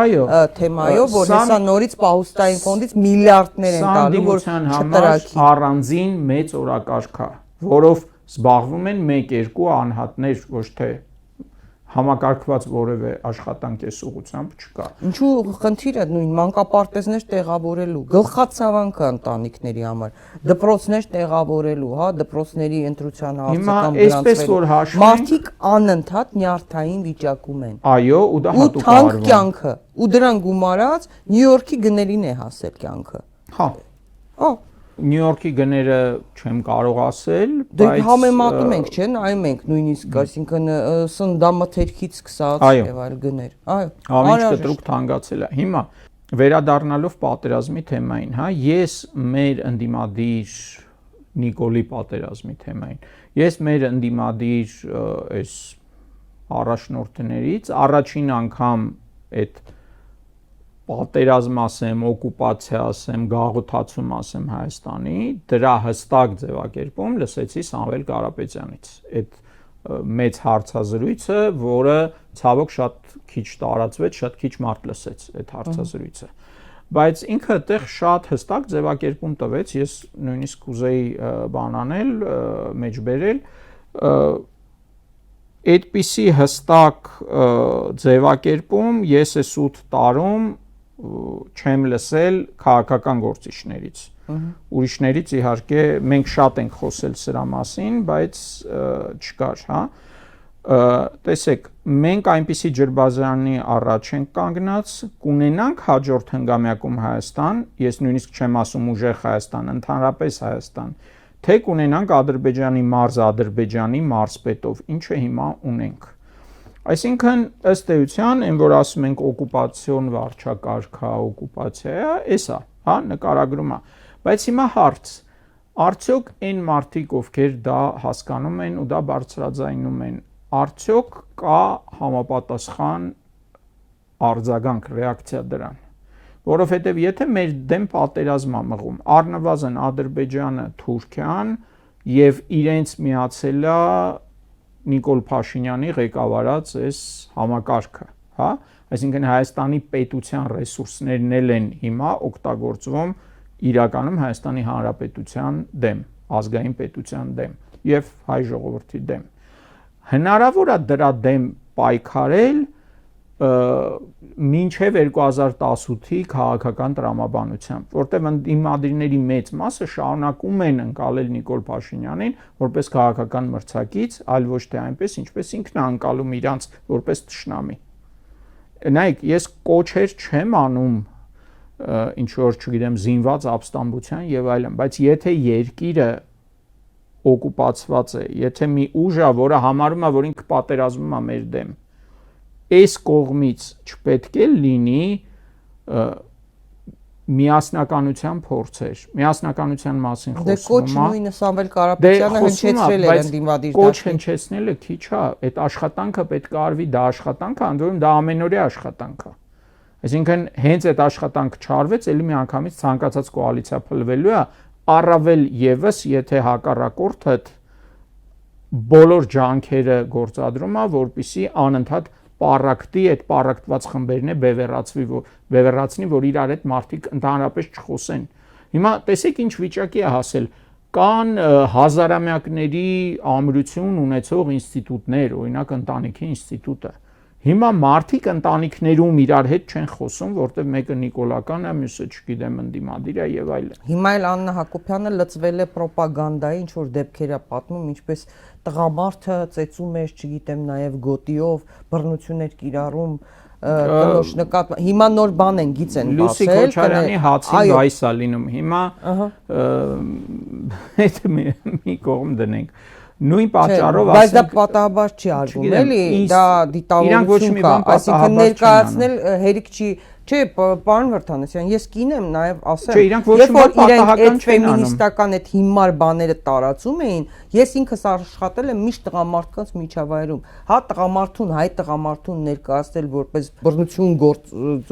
թեմայով, որ հեսա նորից պահուստային ֆոնդից միլիարդներ են տալու, որ չտրակի։ Առանձին մեծ օրակարգ է, որով զբաղվում են 1-2 անհատներ, ոչ թե համակարգված որևէ աշխատանք այս ուղղությամբ չկա։ Ինչու խնդիրը նույն մանկապարտեզներ տեղավորելու, գլխացավանքը ընտանիքների համար, դպրոցներ տեղավորելու, հա, դպրոցների ընտրության հարցական գրանցվելու։ Մարդիկ անընդհատ նյարդային վիճակում են։ Այո, ու դա հատուկ արվում։ Ու թանկ կյանքը, ու դրան գումարած Նյու Յորքի գներին է հասել կյանքը։ Հա։ Ահա Նյու Յորքի գները չեմ կարող ասել, բայց համեմատում ենք, չէ՞, նայում ենք նույնիսկ, այսինքն սննդամթերքից սկսած եւ այլ գներ։ Այո, ամեն ինչ կտրուկ թանկացել է։ Հիմա վերադառնալով պատերազմի թեմային, հա, ես մեր ընդդիմադիր Նիկոլի պատերազմի թեմային, ես մեր ընդդիմադիր այս առաջնորդներից առաջին անգամ այդ պատերազմ ասեմ, օկուպացիա ասեմ, գաղութացում ասեմ Հայաստանի, դրա հստակ ձևակերպում լսեցի Սամվել Կարապետյանից։ Այդ մեծ հարցազրույցը, որը ցավոք շատ քիչ տարածվեց, շատ քիչ մարդ լսեց այդ հարցազրույցը։ Բայց ինքը այդտեղ շատ հստակ ձևակերպում տվեց, ես նույնիսկ կուզեի բան անել, մեջբերել, այդպիսի հստակ ձևակերպում ես այս 8 տարում չեմ լսել քաղաքական գործիչներից։ Ուրիշներից իհարկե մենք շատ ենք խոսել սրա մասին, բայց չկար, հա։ Տեսեք, մենք այնպիսի ջրբազարանի առաջ ենք կանգնած, կունենանք հաջորդ հնգամյակում Հայաստան, ես նույնիսկ չեմ ասում ուժեղ Հայաստան, ընդհանրապես Հայաստան, թե կունենանք Ադրբեջանի մարզ Ադրբեջանի մարզպետով, ինչը հիմա ունենք։ Այսինքն ըստ էության, այն որ ասում ենք օկուպացիոն վարչակարգ, օկուպացիա է, էսա, հա, նկարագրում է։ Բայց հիմա հարց, արդյոք այն մարդիկ, ովքեր դա հասկանում են ու դա բարձրաձայնում են, արդյոք կա համապատասխան արձագանք, ռեակցիա դրան։ Որովհետև եթե մեր դեմ պատերազմ է մղում, առնվազն Ադրբեջանը, Թուրքիան եւ իրենց միացել է Նիկոլ Փաշինյանի ղեկավարած այս համակարգը, հա, այսինքն Հայաստանի պետության ռեսուրսներն են հիմա օգտագործվում իրականում Հայաստանի Հանրապետության դեմ, ազգային պետության դեմ եւ հայ ժողովրդի դեմ։ Հնարավոր է դրա դեմ պայքարել մինչև 2018-ի քաղաքական տրամաբանությամբ, որտեղ ընդդիմադիրների մեծ մասը շարունակում են ընկալել Նիկոլ Փաշինյանին որպես քաղաքական մրցակից, այլ ոչ թե այնպես, ինչպես ինքն է ընկալում իրանց որպես թշնամի։ Նայեք, ես կոչեր չեմ անում ինչ որ, չգիտեմ, զինված ապստամբության եւ այլն, բայց եթե երկիրը օկուպացված է, եթե մի ուժ է, որը համարում է, որ ինքը պատերազմում է մեր դեմ, այս կողմից չպետք է լինի միասնականության փորձեր, միասնականության մասին խոսում։ Դե կոչ նույնը Սամվել Կարապետյանը հնչեցրել էր ընդդիմադիր դաշտի։ Կոչ հնչեցնելը քիչ է, այդ աշխատանքը պետք է արվի, դա աշխատանք է, ընդ որում դա ամենօրյա աշխատանք է։ Այսինքն հենց այդ աշխատանքը չարվեց, ելի մի անգամից ցանկացած կոալիցիա փլվելու է, առավել եւս, եթե հակառակորդդ բոլոր ջանքերը գործադրում է, որպեսզի անընդհատ պարակտի այդ պարակտված խմբերն է բևեռացնի, որ իրար հետ մարդիկ ընդհանրապես չխոսեն։ Հիմա տեսեք ինչ վիճակի է հասել, կան հազարամյակների ամրություն ունեցող ինստիտուտներ, օրինակ ընտանիքի ինստիտուտը։ Հիմա մարդիկ ընտանիքներում իրար հետ չեն խոսում, որտեղ մեկը նիկոլական է, մյուսը չգիտեմ ընդդիմադիր է եւ այլն։ Հիմա էլ Աննա Հակոբյանը լծվել է պրոպագանդայի, ինչ որ դեպքեր է պատմում, ինչպես տղամարդը ծեծում էր, չգիտեմ, նաեւ գոտիով բռնություններ կիրառում կնոջ նկատմամբ։ Հիմա նոր բան են գից են բացել։ Լուսի Քոչարյանի հացին վայս է լինում։ Հիմա այդ մի կողմ դնենք։ Նույն պատճառով բայց դա պատահաբար չի արվում, էլի, դա դիտավորություն կա, այսինքն ներկայացնել հերիք չի, չէ, պարոն Վարդանեսյան, ես կին եմ նաև ասեմ, երբ որ իրենք այդ ֆեմինիստական այդ հիմար բաները տարածում էին, ես ինքս աշխատել եմ միշտ տղամարդկանց միջավայրում, հա տղամարդուն, հայ տղամարդուն ներկայացնել որպես բռնություն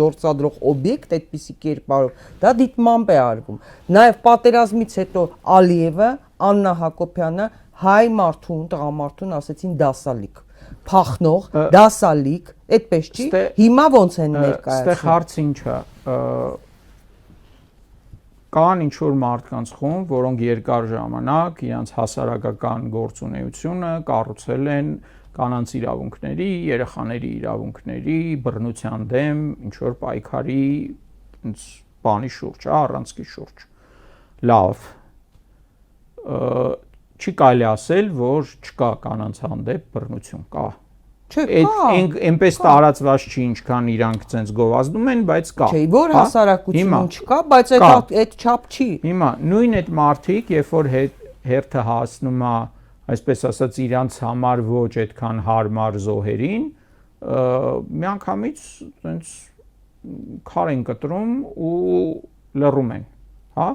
գործադրող օբյեկտ այդպիսի կերպարով, դա դիտմամբ է արվում։ Նաև պատերազմից հետո Ալիևը, Աննա Հակոբյանը հայ մարդուն, տղամարդուն ասեցին դասալիկ, փախնող, դասալիկ, այդպես չի։ Հիմա ոնց են ներկայացնում։ Այստեղ հարց ինչ է։ Կան ինչ որ մարդկանց խումբ, որոնք երկար ժամանակ իրենց հասարակական գործունեությունը կառուցել են կանանց իրավունքների, երեխաների իրավունքների, բռնության դեմ, ինչ որ պայքարի բանի շուրջ, առանցքի շուրջ։ Լավ։ Չի կարելի ասել, որ չկա կանանց հանդեպ բռնություն, կա։ Չէ, կա։ Այնպես տարածված չի, ինչքան իրանք ցենց գովազդում են, բայց կա։ Չէ, որ հասարակությունում չկա, բայց այդ չափ չի։ Հիմա նույն այդ մարդիկ, երբ որ հերթը հասնում է, այսպես ասած, իրանց համար ոչ այդքան հարմար զոհերին, միանգամից ցենց քար են կտրում ու լռում են, հա։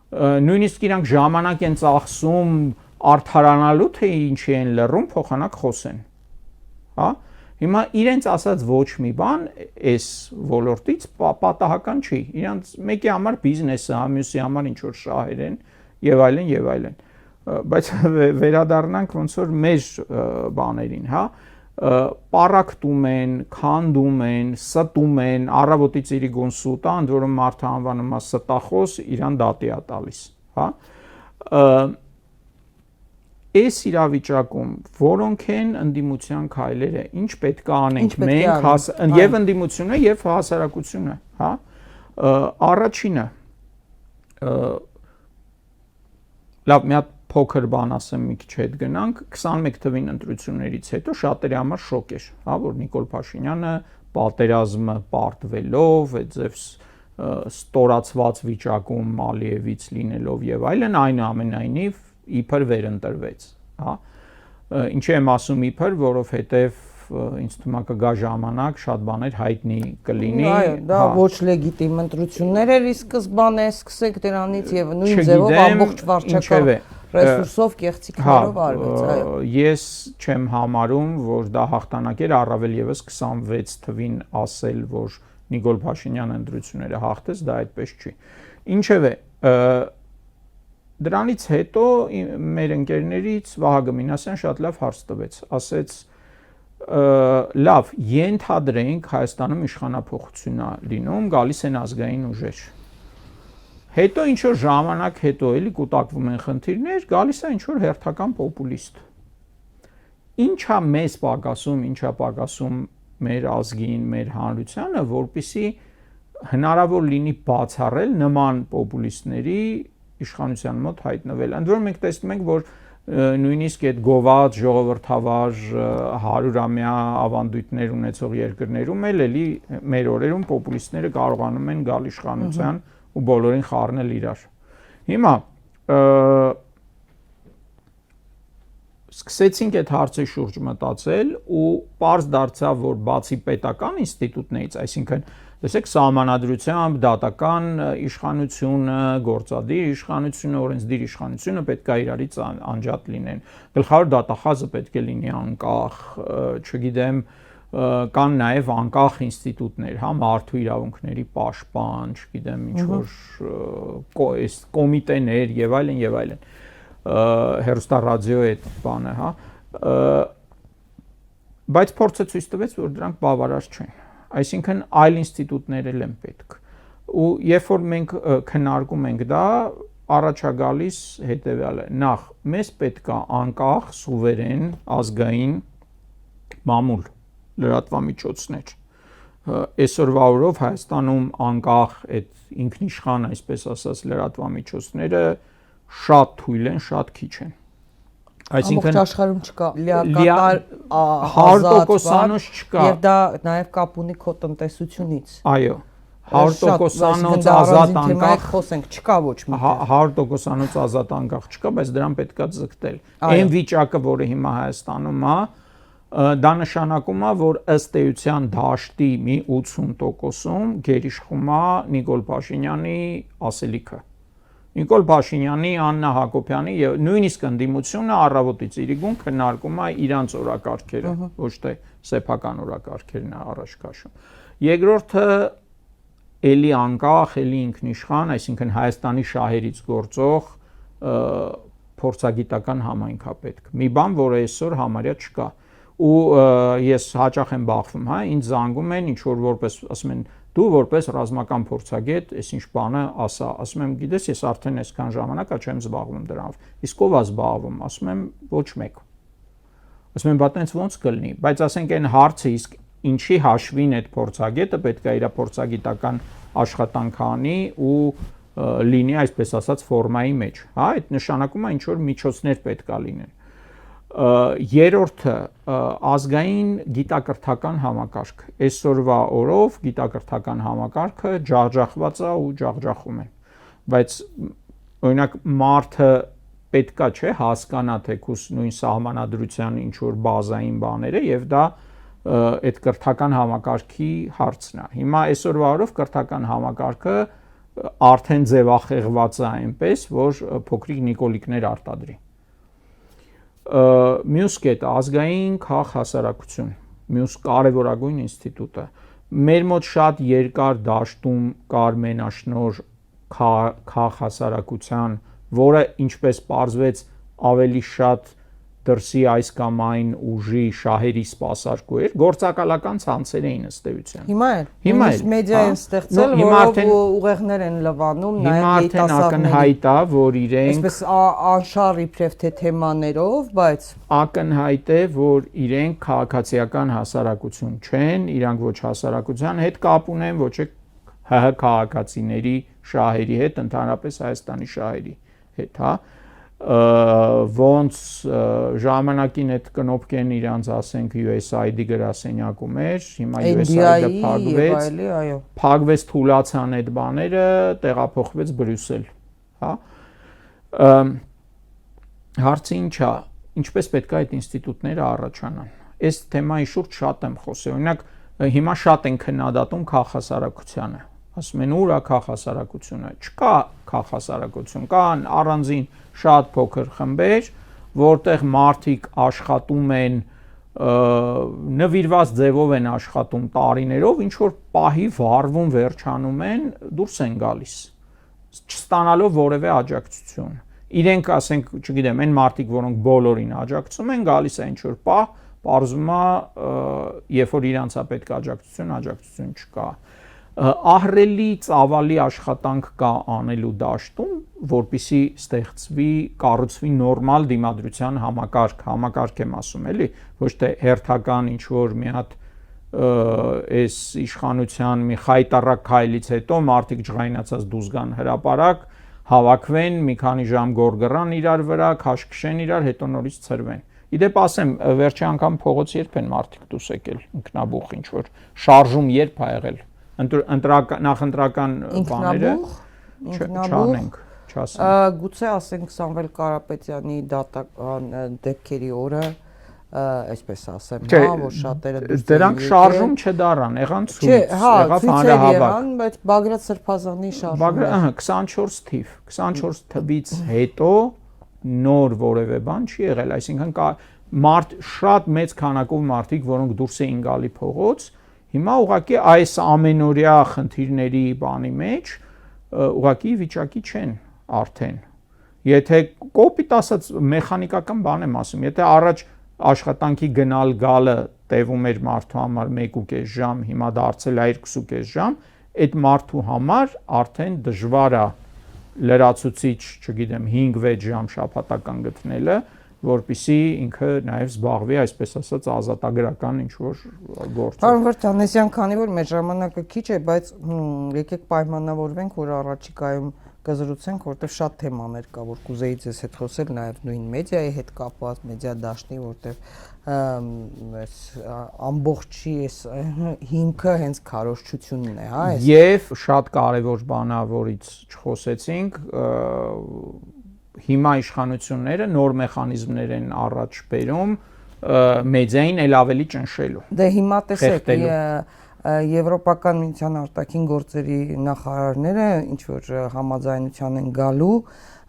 Նույնիսկ իրանք ժամանակ են ծախսում արդարանալու թե ինչի են լռում, փոխանակ խոսեն, հա։ Հիմա իրենց ասած ոչ մի բան այս ոլորտից պատահական չի, իրանց մեկի համար բիզնեսը, մյուսի համար ինչ որ շահեր են եւ այլն եւ այլն, բայց վերադառնանք ոնց որ մեր բաներին, հա, պարակտում են, քանդում են, ստում են, առավոտից իրիկուն սուտա, ընդ որում մարդը անվանում է ստախոս, իրան դատի է տալիս, հա։ Այս իրավիճակում որոնք են ընդդիմության քայլերը, ինչ պետք է անենք մենք եւ ընդդիմությունը եւ հասարակությունը, հա։ Առաջինը լավ, մի հատ փոքր բան ասեմ, մի քիչ հետ գնանք, 21 թվին ընտրություններից հետո շատերի համար շոկ էր, հա, որ Նիկոլ Փաշինյանը պատերազմը պարտվելով, այդպես ստորացված վիճակում Ալիևից լինելով եւ այլն, այնուամենայնիվ իբր վերընտրվեց, հա։ Ինչի եմ ասում իբր, որովհետեւ ինձ թվում է կգա ժամանակ, շատ բաներ հայտնի կլինի։ Այո, դա ոչ լեգիտիմ ընտրություններ էր, իսկ սկզբանե սկսեք դրանից եւ նույն ձևով ամբողջ վարչական ռեսուրսով կեղծիքներով արվեց, այո։ Ես չեմ համարում, որ դա հաղթանակ էր, առավել եւս 26 թվին ասել, որ Նիկոլ Փաշինյանը ընտրությունները հաղթեց, դա այդպես չի։ Ինչևէ, Դրանից հետո մեր ընկերներից Վահագն Մինասյան շատ լավ հարց տվեց, ասեց լավ, ենթադրենք Հայաստանում իշխանափոխություն է լինում, գալիս են ազգային ուժեր։ Հետո ինչ որ ժամանակ հետո էլի կուտակվում են խնդիրներ, գալիս է ինչ որ հերթական պոպուլիստ։ Ինչա մեզ պակասում, ինչա պակասում մեր ազգին, մեր հանրությանը, որպեսզի հնարավոր լինի բացառել նման պոպուլիստների իշխանության մոտ հայտնվել։ Ընդ որում մենք տեսնում ենք, որ նույնիսկ այդ գոված ժողովրդավար 100-ամյա ավանդույթներ ունեցող երկրներում էլի մեր օրերում պոպուլիստները կարողանում են գալ իշխանության ու բոլորին խառնել իրար։ Հիմա սկսեցինք այդ հարցի շուրջ մտածել ու պարզ դարձավ, որ բացի պետական ինստիտուտներից, այսինքն տեսեք սահմանադրությամբ դատական իշխանությունը, գործադիր իշխանությունը, օրենսդիր իշխանությունը պետք է իրարից անջատ լինեն։ Գլխավոր դատախազը պետք է լինի անկախ, չգիտեմ, կան նաև անկախ ինստիտուտներ, հա, մարդու իրավունքների պաշտպան, չգիտեմ, ինչ որ կոմիտեներ եւ այլն եւ այլն։ Հեռուստառադիո այդ բանը, հա, բայց փորձը ցույց տվեց, որ դրանք բավարար չեն։ Այսինքն այլ ինստիտուտներ էլ են պետք։ Ու երբ որ մենք քննարկում ենք դա, առաջա գալիս հետեւյալը. նախ մեզ պետք է անկախ, սուվերեն, ազգային մամուլ, լրատվամիջոցներ։ Այսօրվա օրով Հայաստանում անկախ այդ ինքնիշխան, այսպես ասած, լրատվամիջոցները շատ թույլ են, շատ քիչ են։ Այսինքն աշխարհում չկա լիակատար ազատ չկա։ Եվ դա նաև կապ ունի քո տնտեսությունից։ Այո, 100%-անոց ազատ անկախ խոսենք, չկա ոչ մի։ 100%-անոց ազատ անկախ չկա, բայց դրան պետք է ձգտել։ Այն վիճակը, որը հիմա Հայաստանում է, դա նշանակում է, որ ըստ էության դաշտի մի 80%-ում գերիշխում է Նիկոլ Փաշինյանի ասելիքը։ Նիկոլ Փաշինյանի, Աննա Հակոբյանի եւ նույնիսկ ընդդիմությունը առավոտից իրիկուն քննարկում է իրանց օրակարգերը, ոչ թե սեփական օրակարգերն է առաջ քաշում։ Երկրորդը էլի անկախ, էլի ինքնիշխան, այսինքն Հայաստանի շահերից գործող փորձագիտական համայնք է պետք։ Մի բան, որը այսօր համարյա չկա։ Ու ես հաճախ եմ բախվում, հա, ինձ զանգում են, ինչ որ որպես ասում են դու որպես ռազմական փորձագետ, այս ինչ բանը ասա, ասում եմ, գիտես, ես արդեն այսքան ժամանակ չեմ զբաղվում դրանով։ Իսկ ով է զբաղվում, ասում եմ, ոչ մեկ։ Ասում եմ, բա տենց ոնց կլինի, բայց ասենք այն հարցը, իսկ ինչի հաշվին այդ փորձագետը պետք է իր փորձագիտական աշխատանք անի ու լինի, այսպես ասած, ֆորմայի մեջ, հա, այդ նշանակում է ինչ որ միջոցներ պետք է լինեն։ Երրորդը ազգային գիտակրթական համակարգ։ Այսօրվա օրով գիտակրթական համակարգը ջախջախված է ու ջախջախում է։ Բայց օրինակ մարդը պետքա չէ հասկանա թեկուս նույն սահմանադրության ինչ որ բազային բաները եւ դա այդ կրթական համակարգի հարցն է։ Հիմա այսօրվա օրով կրթական համակարգը արդեն ձևախեղված է այնպես, որ փոքրիկ նիկոլիկներ արտադրի։ Մյուս կետը ազգային քաղ հասարակություն, մյուս կարևորագույն ինստիտուտը։ Մեր մոտ շատ երկար դաշտում կար մենաշնոր քաղ հասարակության, որը ինչպես պարզվեց ավելի շատ դրսի այս կամ այն ուժի շահերի սպասարկու էր, գործակալական ցանցեր էին ըստ էության։ Հիմա էլ մեդիա են ստեղծել, որով ուղեղներ են լվանում, նաև ակնհայտ է, որ իրենք այսպես անշարժ իբրև թե թեմաներով, բայց ակնհայտ է, որ իրենք քաղաքացիական հասարակություն չեն, իրանք ոչ հասարակության հետ կապ ունեն, ոչ է ՀՀ քաղաքացիների շահերի հետ, ընդհանրապես Հայաստանի շահերի հետ, հա։ Ոնց ժամանակին այդ կնոպկեն իրանց ասենք USAID գրասենյակում էր, հիմա USAID-ը փակվեց, փակվեց թուլացան այդ բաները, տեղափոխվեց Բրյուսել, հա։ Հարցը ինչ է, ինչպես պետք է այդ ինստիտուտները առաջանան։ Այս թեմայի շուրջ շատ եմ խոսել, օրինակ հիմա շատ են քննադատում քաղաքասարակությանը, ասում են ուր է քաղաքասարակությունը, չկա քաղաքասարակություն, կան առանձին շատ փոքր խմբեր, որտեղ մարդիկ աշխատում են նվիրված ձևով են աշխատում տարիներով, ինչ որ պահի վառվում վերջանում են, դուրս են գալիս, չստանալով որևէ աջակցություն։ իրենք ասենք, չգիտեմ, այն մարդիկ, որոնք բոլորին աջակցում են, գալիս է ինչ-որ պահ, պարզում է, երբ որ իրանց է պետք աջակցություն չկա։ Ահռելի ծավալի աշխատանք կա անելու դաշտում, որպեսզի ստեղծվի, կառուցվի նորմալ դիմադրության համակարգ եմ ասում, էլի, ոչ թե հերթական ինչ-որ մի հատ այս իշխանության մի խայտառակ քայլից հետո մարդիկ ջղայնացած դուրս գան հրապարակ, հավաքվեն, մի քանի ժամ գորգռան իրար վրա, քաշքշեն իրար, հետո նորից ցրվեն։ Իդեպ ասեմ, վերջի անգամ փողոց երբ են մարդիկ դուրս եկել, ինքնաբուխ ինչ-որ շարժում երբ ա եղել։ Նախընտրական բաները չանենք, չասենք։ Գուցե ասենք Սամվել Կարապետյանի դատական դեպքերի օրը, այսպես ասեմ, որ շատերը դրանք շարժում չդառան, եղան ցույց, եղավ հանրահավաք, բայց Բագրատ Սրբազանի շարժումը 24 թվից հետո նոր որևէ բան չի եղել, այսինքն շատ մեծ քանակով մարդիկ, որոնք դուրս էին գալի փողոց, հիմա ուղղակի այս ամենօրյա խնդիրների բանի մեջ ուղղակի վիճակի չեն արդեն։ Եթե կոպիտ ասած մեխանիկական բան եմ ասում, եթե առաջ աշխատանքի գնալ գալը տևում էր մարդու համար 1.5 ժամ, հիմա դարձել է 2.5 ժամ, այդ մարդու համար արդեն դժվար է լրացուցիչ, չգիտեմ, 5-6 ժամ շաբաթական գտնելը, որպեսզի ինքը նաև զբաղվի, այսպես ասած, ազատագրական ինչ-որ գործով։ Պարոն Վրդանեսյան, քանի որ մեր ժամանակը քիչ է, բայց եկեք պայմանավորվենք, որ առաջիկայում կզրուցենք, որտեղ շատ թեմաներ կա, որ կուզեի ձեզ հետ խոսել, նաև նույն մեդիայի հետ կապված, մեդիա դաշտի, որտեղ ամբողջի այս հիմքը հենց քարոզչությունն է, հա։ Եվ շատ կարևոր բան է, որից չխոսեցինք, հիմա իշխանությունները նոր մեխանիզմներ են առաջ բերում մեդիային ել ավելի ճնշելու։ Դե հիմա տեսեք, Եվրոպական միության արտաքին գործերի նախարարները ինչ որ համաձայնության են գալու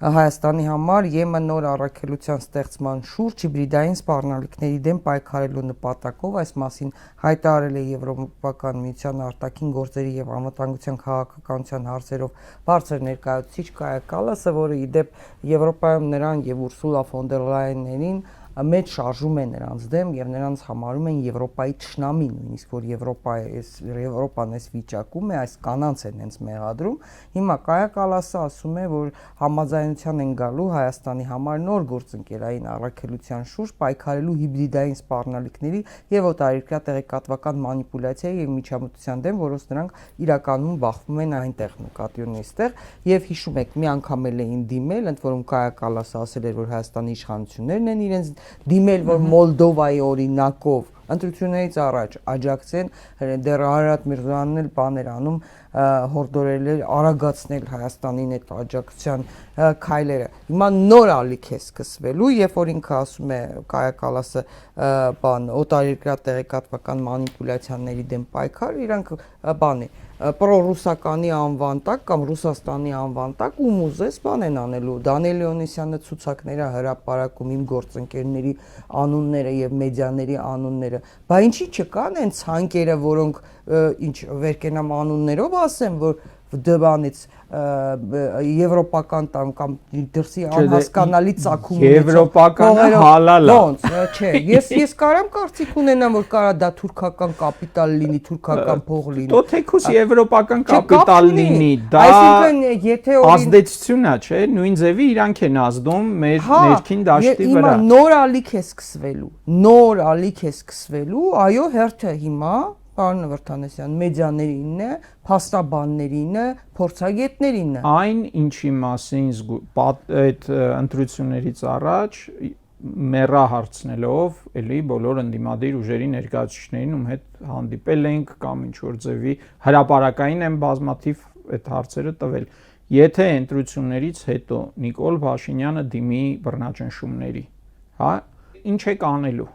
Հայաստանի համար ԵՄ նոր առաքելության ստեղծման շուրջ հիբրիդային սպառնալիքների դեմ պայքարելու նպատակով, այս մասին հայտարարել է Եվրոպական միության արտաքին գործերի եւ անվտանգության քաղաքականության հարցերով բարձր ներկայացուցիչ Կայա Կալասը, որը ի դեպ Եվրոպայում նրան եւ Ուրսուլա ֆոն դեր Լայեներին մեծ շարժում է նրանց դեմ եւ նրանց համարում են Եվրոպայի ճշնամի, նույնիսկ որ Եվրոպան այս վիճակում է, այս կանանց են հենց մեղադրում։ Հիմա Կայա Կալասը ասում է, որ համաձայնության են գալու Հայաստանի համար նոր գործընկերային առաքելության շուրջ պայքարելու հիբրիդային սպառնալիքների եւ օտարերկրյա տեղեկատվական մանիպուլյացիայի եւ միջամտության դեմ, որոնց նրանք իրականում բախվում են այնտեղ, նկատի ունի այստեղ։ Եվ հիշում եք, մի անգամ էլ էին դիմել, ընդ որում Կայա Կալասը ասել էր, որ Հայաստանի իշխանություններն են իրենց դիմել, որ Մոլդովայի օրինակով ընտրություններից առաջ աջակցեն, դեռ Արարատ Միրզոյանն էլ բաներ անում, հորդորել էր արագացնել Հայաստանին այդ աջակցության քայլերը։ Հիմա նոր ալիք է սկսվելու, երբ որ ինքը ասում է Կայա Կալասը օտարերկրյա տեղեկատվական մանիպուլյացիաների դեմ պայքար, իրանք բանի պրոռուսականի անվան տակ կամ Ռուսաստանի անվան տակ ում ուզես բան են անելու։ Դանիել Լեոնիսյանը ցուցակները հրապարակում իմ գործընկերների անունները եւ մեդիաների անունները, բա ինչի չկան այն ցանկերը, որոնք ինչ վերկենամ անուններով ասեմ, որ դրանից եվրոպական կամ դրսի անհասկանալի ծագում եվրոպականը հալալ է։ Ոնց, չէ, ես կարամ կարծիք ունենամ, որ կարա դա թուրքական կապիտալ լինի, թուրքական փող լինի։ Դո թեկուս եվրոպական կապիտալ լինի, դա ազդեցություն է, չէ, նույն ձևի իրանք են ազդում մեր ներքին դաշտի վրա։ Հիմա նոր ալիք է սկսվելու, այո, հերթը հիմա Պարոն Վրդանեսյան, մեդիաներինն է, փաստաբաններին է, փորձագետներին է։ Այն ինչի մասին այդ ընտրություններից առաջ մեռահարցնելով, էլի բոլոր ընդդիմադիր ուժերի ներկայացուցիչներին ում հետ հանդիպել ենք կամ ինչ որ ձևի հրապարակային են բազմաթիվ այդ հարցերը տվել։ Եթե ընտրություններից հետո Նիկոլ Փաշինյանը դիմի բռնաճնշումների, հա, ինչ եք անելու։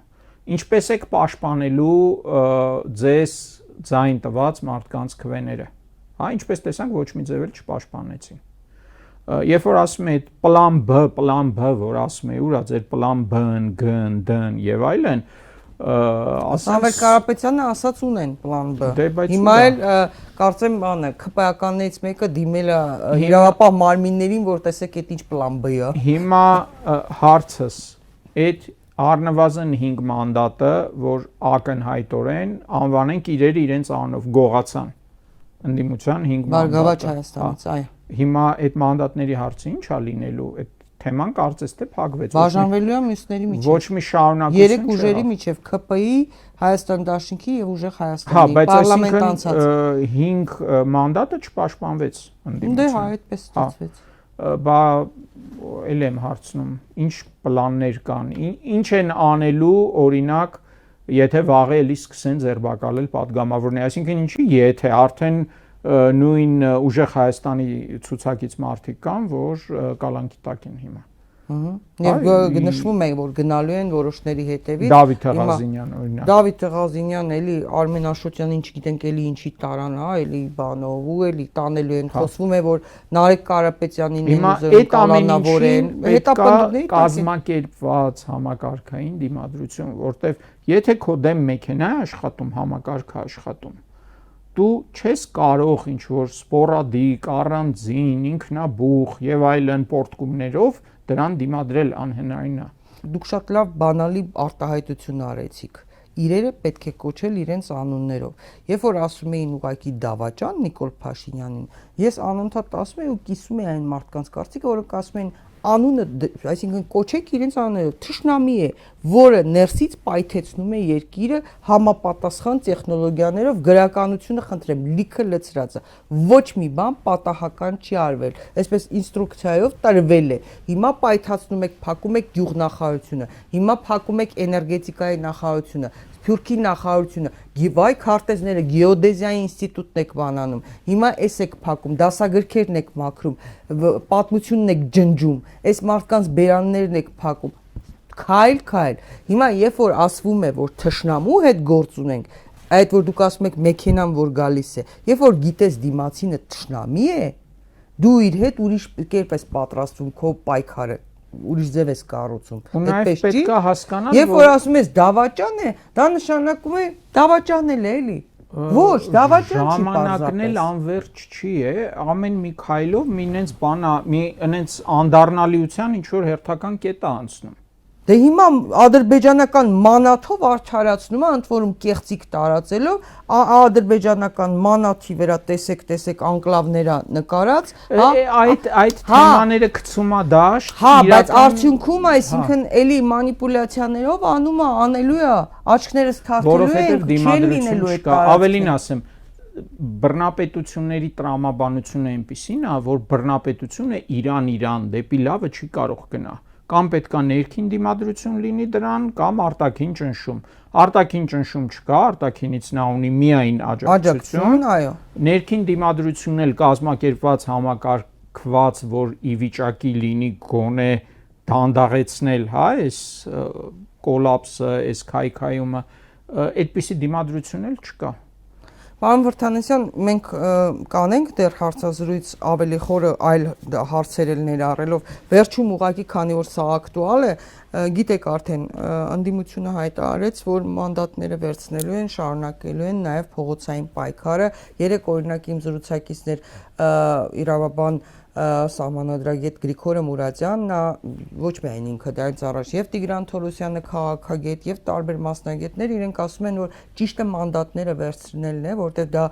Ինչպես եք պաշտպանելու ձեզ ձայն տված մարդկանց քվեները, հա, ինչպես տեսանք ոչ մի ձև էլ չպաշտպանեցին։ Երբ որ ասում է պլան B, որ ասում է ուրա ձեր պլան B-ն, G-ն, D-ն եւ այլն, Սամվել Կարապետյանը ասաց ունեն պլան B։ Հիմա էլ կարծեմ բանը ԿՊԱ-ականներից մեկը դիմել է իրավապահ մարմիններին, որ տեսեք այդ ինչ պլան B-ը։ Հիմա հարցս այդ առնվազն 5 մանդատը, որ ակնհայտորեն անվանենք իրենց անունով գողացան ընդդիմության 5 մանդատը։ Բարգավաճ Հայաստանից, այո։ Հիմա այդ մանդատների հարցը ի՞նչ է լինելու։ Այդ թեման կարծես թե փակվեց։ Բաժանվելու է մյուսների միջև։ Ոչ մի շարունակություն չէ։ Երեք ուժերի միջև ԿՊ-ի, Հայաստան Դաշնքի եւ Ուժեղ Հայաստանի պարլամենտ անցած։ Բայց 5 մանդատը չպաշտպանվեց ընդդիմության։ Դե հա, այդպես ստացվեց։ Բա էլ եմ հարցնում, ինչ պլաններ կան, ինչ են անելու, օրինակ, եթե վաղը էլի սկսեն ձերբակալել падգամավորներ, այսինքն ինչի եթե արդեն նույն Ուժեղ Հայաստանի ցուցակից մարդիկ կան, որ կալանքի տակ են հիմա։ Եվ նշվում է, որ գնալու են որոշների հետևից։ Դավիթ Ղազինյան օրինակ։ Դավիթ Ղազինյան էլի Արմեն Աշոտյանին չգիտենք էլի ինչի տարան, հա, էլի բանով ու էլի տանելու են։ Խոսվում է, որ Նարեկ Կարապետյանին են ուզում կալանավորեն։ Հետապնդումների կազմակերպված համակարգային դիմադրություն, որտեվ եթե քո դեմ մեքենա է աշխատում, համակարգը աշխատում, դու չես կարող ինչ որ սպորադիկ, առանձին, ինքնաբուխ եւ այլն պորտկումներով դրան դիմադրել անհնարին է։ Դուք շատ լավ բանալի արտահայտություն արեցիք։ Իրերը պետք է կոչել իրենց անուններով։ Երբ որ ասում էին ուղակի Դավաճան Նիկոլ Փաշինյանին, ես անընդհատ ասում եմ ու կիսում եմ այն մարդկանց կարծիքը, որոնք ասում են անունը, այսինքն կոչեք իրենց անուններով, թշնամի է, որը ներսից պայթեցնում է երկիրը համապատասխան տեխնոլոգիաներով, գրականությունը խնդրեմ, լիքը լցրածը, ոչ մի բան պատահական չի արվել, այսպես ինստրուկցիայով տրվել է, հիմա պայթացնում եք, փակում եք գյուղնախարարությունը, հիմա փակում եք էներգետիկայի նախարարությունը, Սփյուռքի նախարարությունը, վայ քարտեզները, գեոդեզիայի ինստիտուտն եք բանանում, հիմա էս եք փակում, դասագրքերն եք մաքրում, պատմությունն եք ջնջում, այս մարդկանց բերաններն եք փակում, քայլ, հիմա երբ որ ասվում է, որ թշնամու հետ գործ ունենք, այդ որ դուք ասում եք մեքենան որ գալիս է, երբ որ գիտես դիմացինը թշնամի է, դու իր հետ ուրիշ կերպ ես պատրաստվում քո պայքարը ուրիշ ձև ես կառուցում։ Այդպես պետք է հասկանալ, երբ որ ասում ես Դավաճան է, դա նշանակում է Դավաճանել է, էլի։ Ոչ, Դավաճան չի պարզապես։ Ժամանակն էլ անverջ չի է, ամեն մի քայլով մի ինձ բանա, մի ինձ անդառնալիության ինչ որ հերթական կետ է անցնում։ Դե հիմա ադրբեջանական մանաթով արդարացնում է, ընդ որում կեղծիք տարածելով, ադրբեջանական մանաթի վրա տեսեք անկլավները նկարած, այդ թեմաները գցում է դաշտ, հա, բայց արդյունքում, այսինքն էլի մանիպուլյացիաներով անելու է, աչքներս թարթելու են, չեն լինելու այդ տարածքը։ Ավելին ասեմ, բռնապետությունների տրամաբանությունը այնպիսին է, որ բռնապետությունը Իրան դեպի լավը չի կարող գնա։ Կամ պետքա ներքին դիմադրություն լինի դրան, կամ արտաքին ճնշում։ Արտաքին ճնշում չկա, արտաքինից նա ունի միայն աջակցություն, այո։ Ներքին դիմադրությունն էլ կազմակերպված համակարգված, որ ի վիճակի լինի գոնե դանդաղեցնել, հա, այս կոլապսը, այս քայքայումը, այդպիսի դիմադրություն էլ չկա։ Պարոն Վրդանեսյան, մենք կանենք դեռ հարցազրույց ավելի խորը այլ հարցեր ներառելով, վերջում ուղղակի քանի որ սա ակտուալ է, գիտեք արդեն ընդդիմությունը հայտարարեց, որ մանդատները վերցնելու են, շարունակելու են նաև փողոցային պայքարը, երեք օրինակ իմ զրուցակիցներ իրավաբան սահմանադրագետ Գրիգոր Մուրադյանն, նա ոչ միայն ինքը դրանից առաջ եւ Տիգրան Թորոսյանը քաղաքագետ եւ տարբեր մասնագետներ իրենք ասում են, որ ճիշտը մանդատները վերցնելն է, որտեղ դա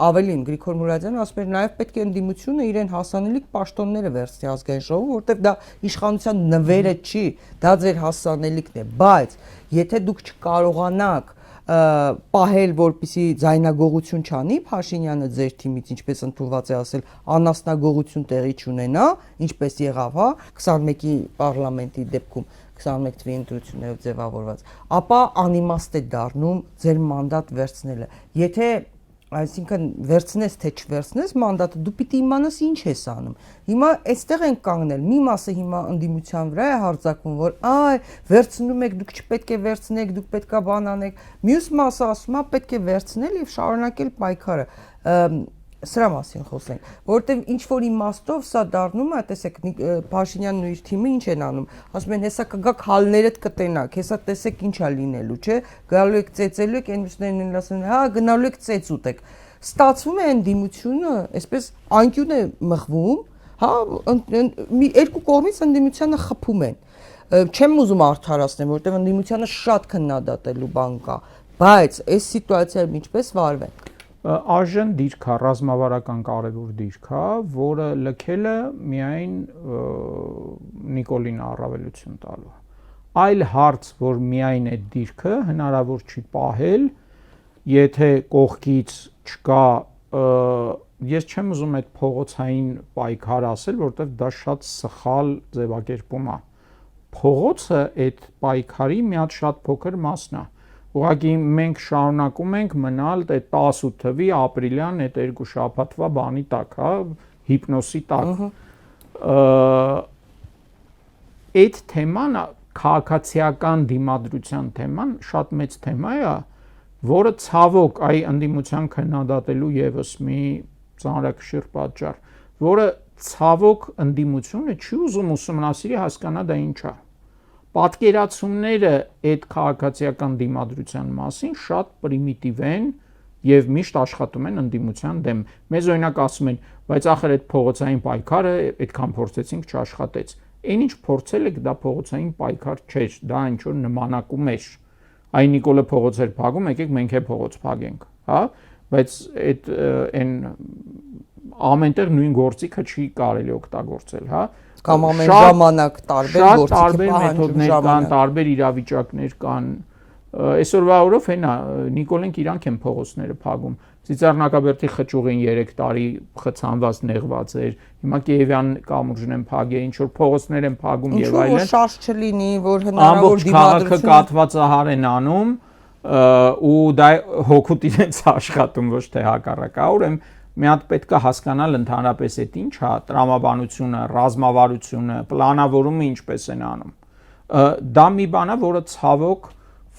ավելին Գրիգոր Մուրադյանը ասում էր նաեւ պետք է ընդդիմությունը իրեն հասանելիք պաշտոնները վերցնի ազգային ժողովում, որտեղ դա իշխանության նվերը չի, դա ձեր հասանելիքն է, բայց եթե դուք չկարողանաք պահել, որպեսի ձայնագողություն չանի Փաշինյանը ձեր թիմից, ինչպես ընդունված է ասել, անասնագողություն տեղի չունենա, ինչպես եղավ, հա, 21-ի պարլամենտի դեպքում 21 թվականի ընտրություններով ձևավորված, ապա անիմաստ է դառնում ձեր մանդատ վերցնելը։ Եթե այսինքն վերցնես թե չվերցնես մանդատը, դու պիտի իմանաս ինչ ես անում։ Հիմա այստեղ են կանգնել, մի մասը հիմա ընդդիմության վրա է հարձակվում, որ այ վերցնում եք, դուք չպետք է վերցնեք, դուք պետքա բան անեք։ Մյուս մասը ասում է պետք է վերցնել եւ շարունակել պայքարը։ Սրա մասին խոսենք, որովհետև ինչ որ իմաստով սա դառնում է, տեսեք, Փաշինյանն ու իր թիմը ինչ են անում, ասում են, հեսա կգաք հալներդ կտենաք, հեսա տեսեք ինչ է լինելու, չէ, գալու եք ծեծելու եք, այն մյուսներն են ասում, հա, գնալու եք ծեծ ուտեք։ Ստացվում է ընդդիմությունը, այսպես անկյուն է մղվում, հա, երկու կողմից ընդդիմությանը խփում են։ Չեմ ուզում արդարացնել, որովհետև ընդդիմությանը շատ քննադատելու բան կա, բայց այս սիտուացիայում ինչպես վարվենք։ Արժեն դիրք է, ռազմավարական կարևոր դիրք է, որը լքելը միայն Նիկոլին առավելություն տալու։ Այլ հարց, որ միայն այդ դիրքը հնարավոր չի պահել, եթե կողքից չկա, ես չեմ ուզում այդ փողոցային պայքար ասել, որովհետև դա շատ սխալ ձևակերպում է։ Փողոցը այդ պայքարի մի հատ շատ փոքր մասն է։ Ուղղակի մենք շարունակում ենք մնալ այդ 18 թվի ապրիլյան այդ երկու շաբաթվա բանի տակ, հա, հիպնոսի տակ։ Այդ թեման, քաղաքացիական դիմադրության թեման շատ մեծ թեմա է, որը ցավոք այ ընդդիմության քննադատելու եւս մի ծանրակշիռ պատճառ, որը ցավոք ընդդիմությունը չի ուզում ուսումնասիրի հասկանա դա ինչ է։ Պատկերացումները այդ քաղաքացիական դիմադրության մասին շատ պրիմիտիվ են եւ միշտ աշխատում են ընդդիմության դեմ։ Մեզ օրինակ ասում են, բայց ախր այդ փողոցային պայքարը այդքան փորձեցինք չաշխատեց։ Այն ինչ փորձել եք, դա փողոցային պայքար չէր, դա ինչ որ նմանակում էր։ Այ Նիկոլը փողոց էր փակում, եկեք մենք է փողոց փակենք, հա, բայց այդ այն ամենտեղ նույն գործիքը չի կարելի օգտագործել, հա։ Կամ ամեն ժամանակ տարբեր գործիք տարբեր մեթոդներ կան, տարբեր իրավիճակներ կան։ Այսօրվա օրով հենա Նիկոլենք իրանք են փողոցները փակում։ Ծիծեռնակաբերդի խճուղին 3 տարի խցանված նեղված էր։ Հիմա Կիևյան կամուրջն են փակել, ինչ որ փողոցներ են փակում եւ այլն։ Ինչու՞ շարժ չլինի, որ հնարավոր քաղաքը կաթվածահար են անում ու դա հոգուտ իրենց աշխատում ոչ թե հակառակը։ Ուրեմն մի հատ պետք է հասկանալ ընդհանրապես այդ ինչ է, տրամաբանությունը, ռազմավարությունը, պլանավորումը ինչպես են անում։ Դա մի բան է, որը ցավոք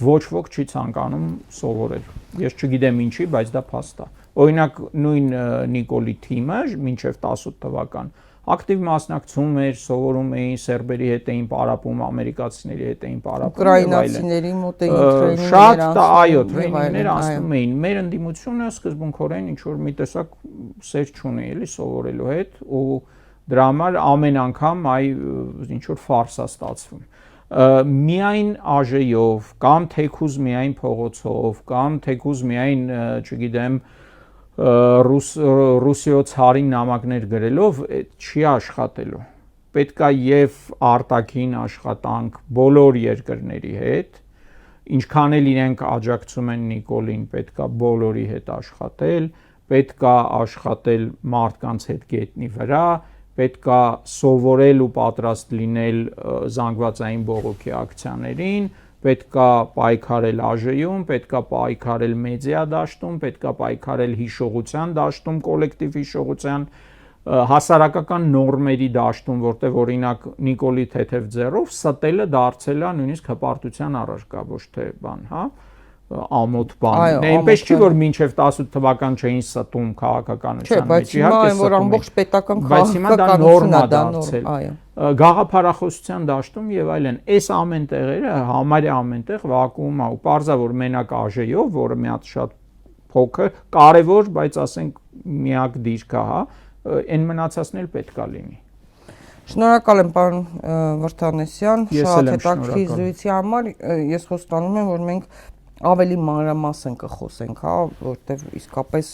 ոչ ոք չի ցանկանում սովորել։ Ես չգիտեմ ինչի, բայց դա փաստ է։ Օրինակ նույն Նիկոլի թիմը մինչև 18 թվական ակտիվ մասնակցում էր, սովորում էին, սերբերի հետ էին պարապում, ամերիկացիների հետ էին պարապում, ուկրաինացիների մոտ էին տրեյնինգներ, շատ այո, տրեյնինգներ անցնում էին։ Մեր ընդդիմությունը սկզբունքորեն ինչ որ մի տեսակ սեր չունի, էլի սովորելու հետ ու դրա համար ամեն անգամ այ ինչ որ ֆարս է ստացվում։ Միայն ԱԺ-ով կամ թեկուզ միայն փողոցով կամ թեկուզ միայն, չգիտեմ, ռուսիոց հարին նամակներ գրելով չի աշխատելու։ Պետք է եւ արտաքին աշխատանք բոլոր երկրների հետ, ինչքան էլ իրենք աջակցում են Նիկոլին, պետք է բոլորի հետ աշխատել, պետք է աշխատել մարդկանց հետ գետնի վրա, պետք է սովորել ու պատրաստ լինել զանգվածային բողոքի ակցիաներին, պետք է պայքարել ԱԺ-ում, պետք է պայքարել մեդիա դաշտում, պետք է պայքարել հիշողության դաշտում, կոլեկտիվ հիշողության, հասարակական նորմերի դաշտում, որտեղ օրինակ Նիկոլի թեթև ձեռով ստելը դարձել է նույնիսկ հպարտության առարկա, ոչ թե բան, հա, ամոթ բան։ Այնպես չի որ մինչև 18 թվական չէին ստում քաղաքականության մեջ, իհարկե, որ ամբողջ պետական բայց հիմա դա նորմա դարձել։ Գաղափարախոսության դաշտում եւ այլն, այս ամեն տեղերը համարյա ամենտեղ վակուում է ու պարզա որ մենակ ԱԺ-ով, որը մի հատ շատ փոքր, կարևոր, բայց ասենք միակ դիրք է, հա, այն մնացածն էլ պետքա լինի։ Շնորհակալ եմ պարոն Վրդանեսյան, շատ հետաքրքիր զրույցի համար։ Ես խոստանում եմ, որ մենք ավելի մանրամասն կխոսենք, հա, որտեղ իսկապես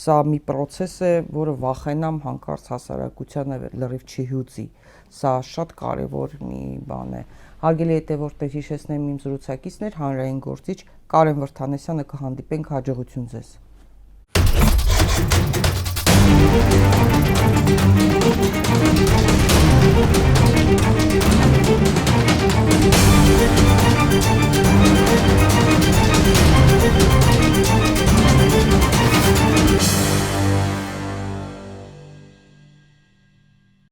սա մի process է, որը վախենամ հանկարծ հասարակությանը լրիվ չհյուծի։ Սա շատ կարևոր մի բան է։ Հարգելի հետևորդներ, հիշեցնեմ իմ զրուցակիցներ հանրային գործիչ Կարեն Վրդանեսյանը, կհանդիպենք, հաջողություն ձեզ։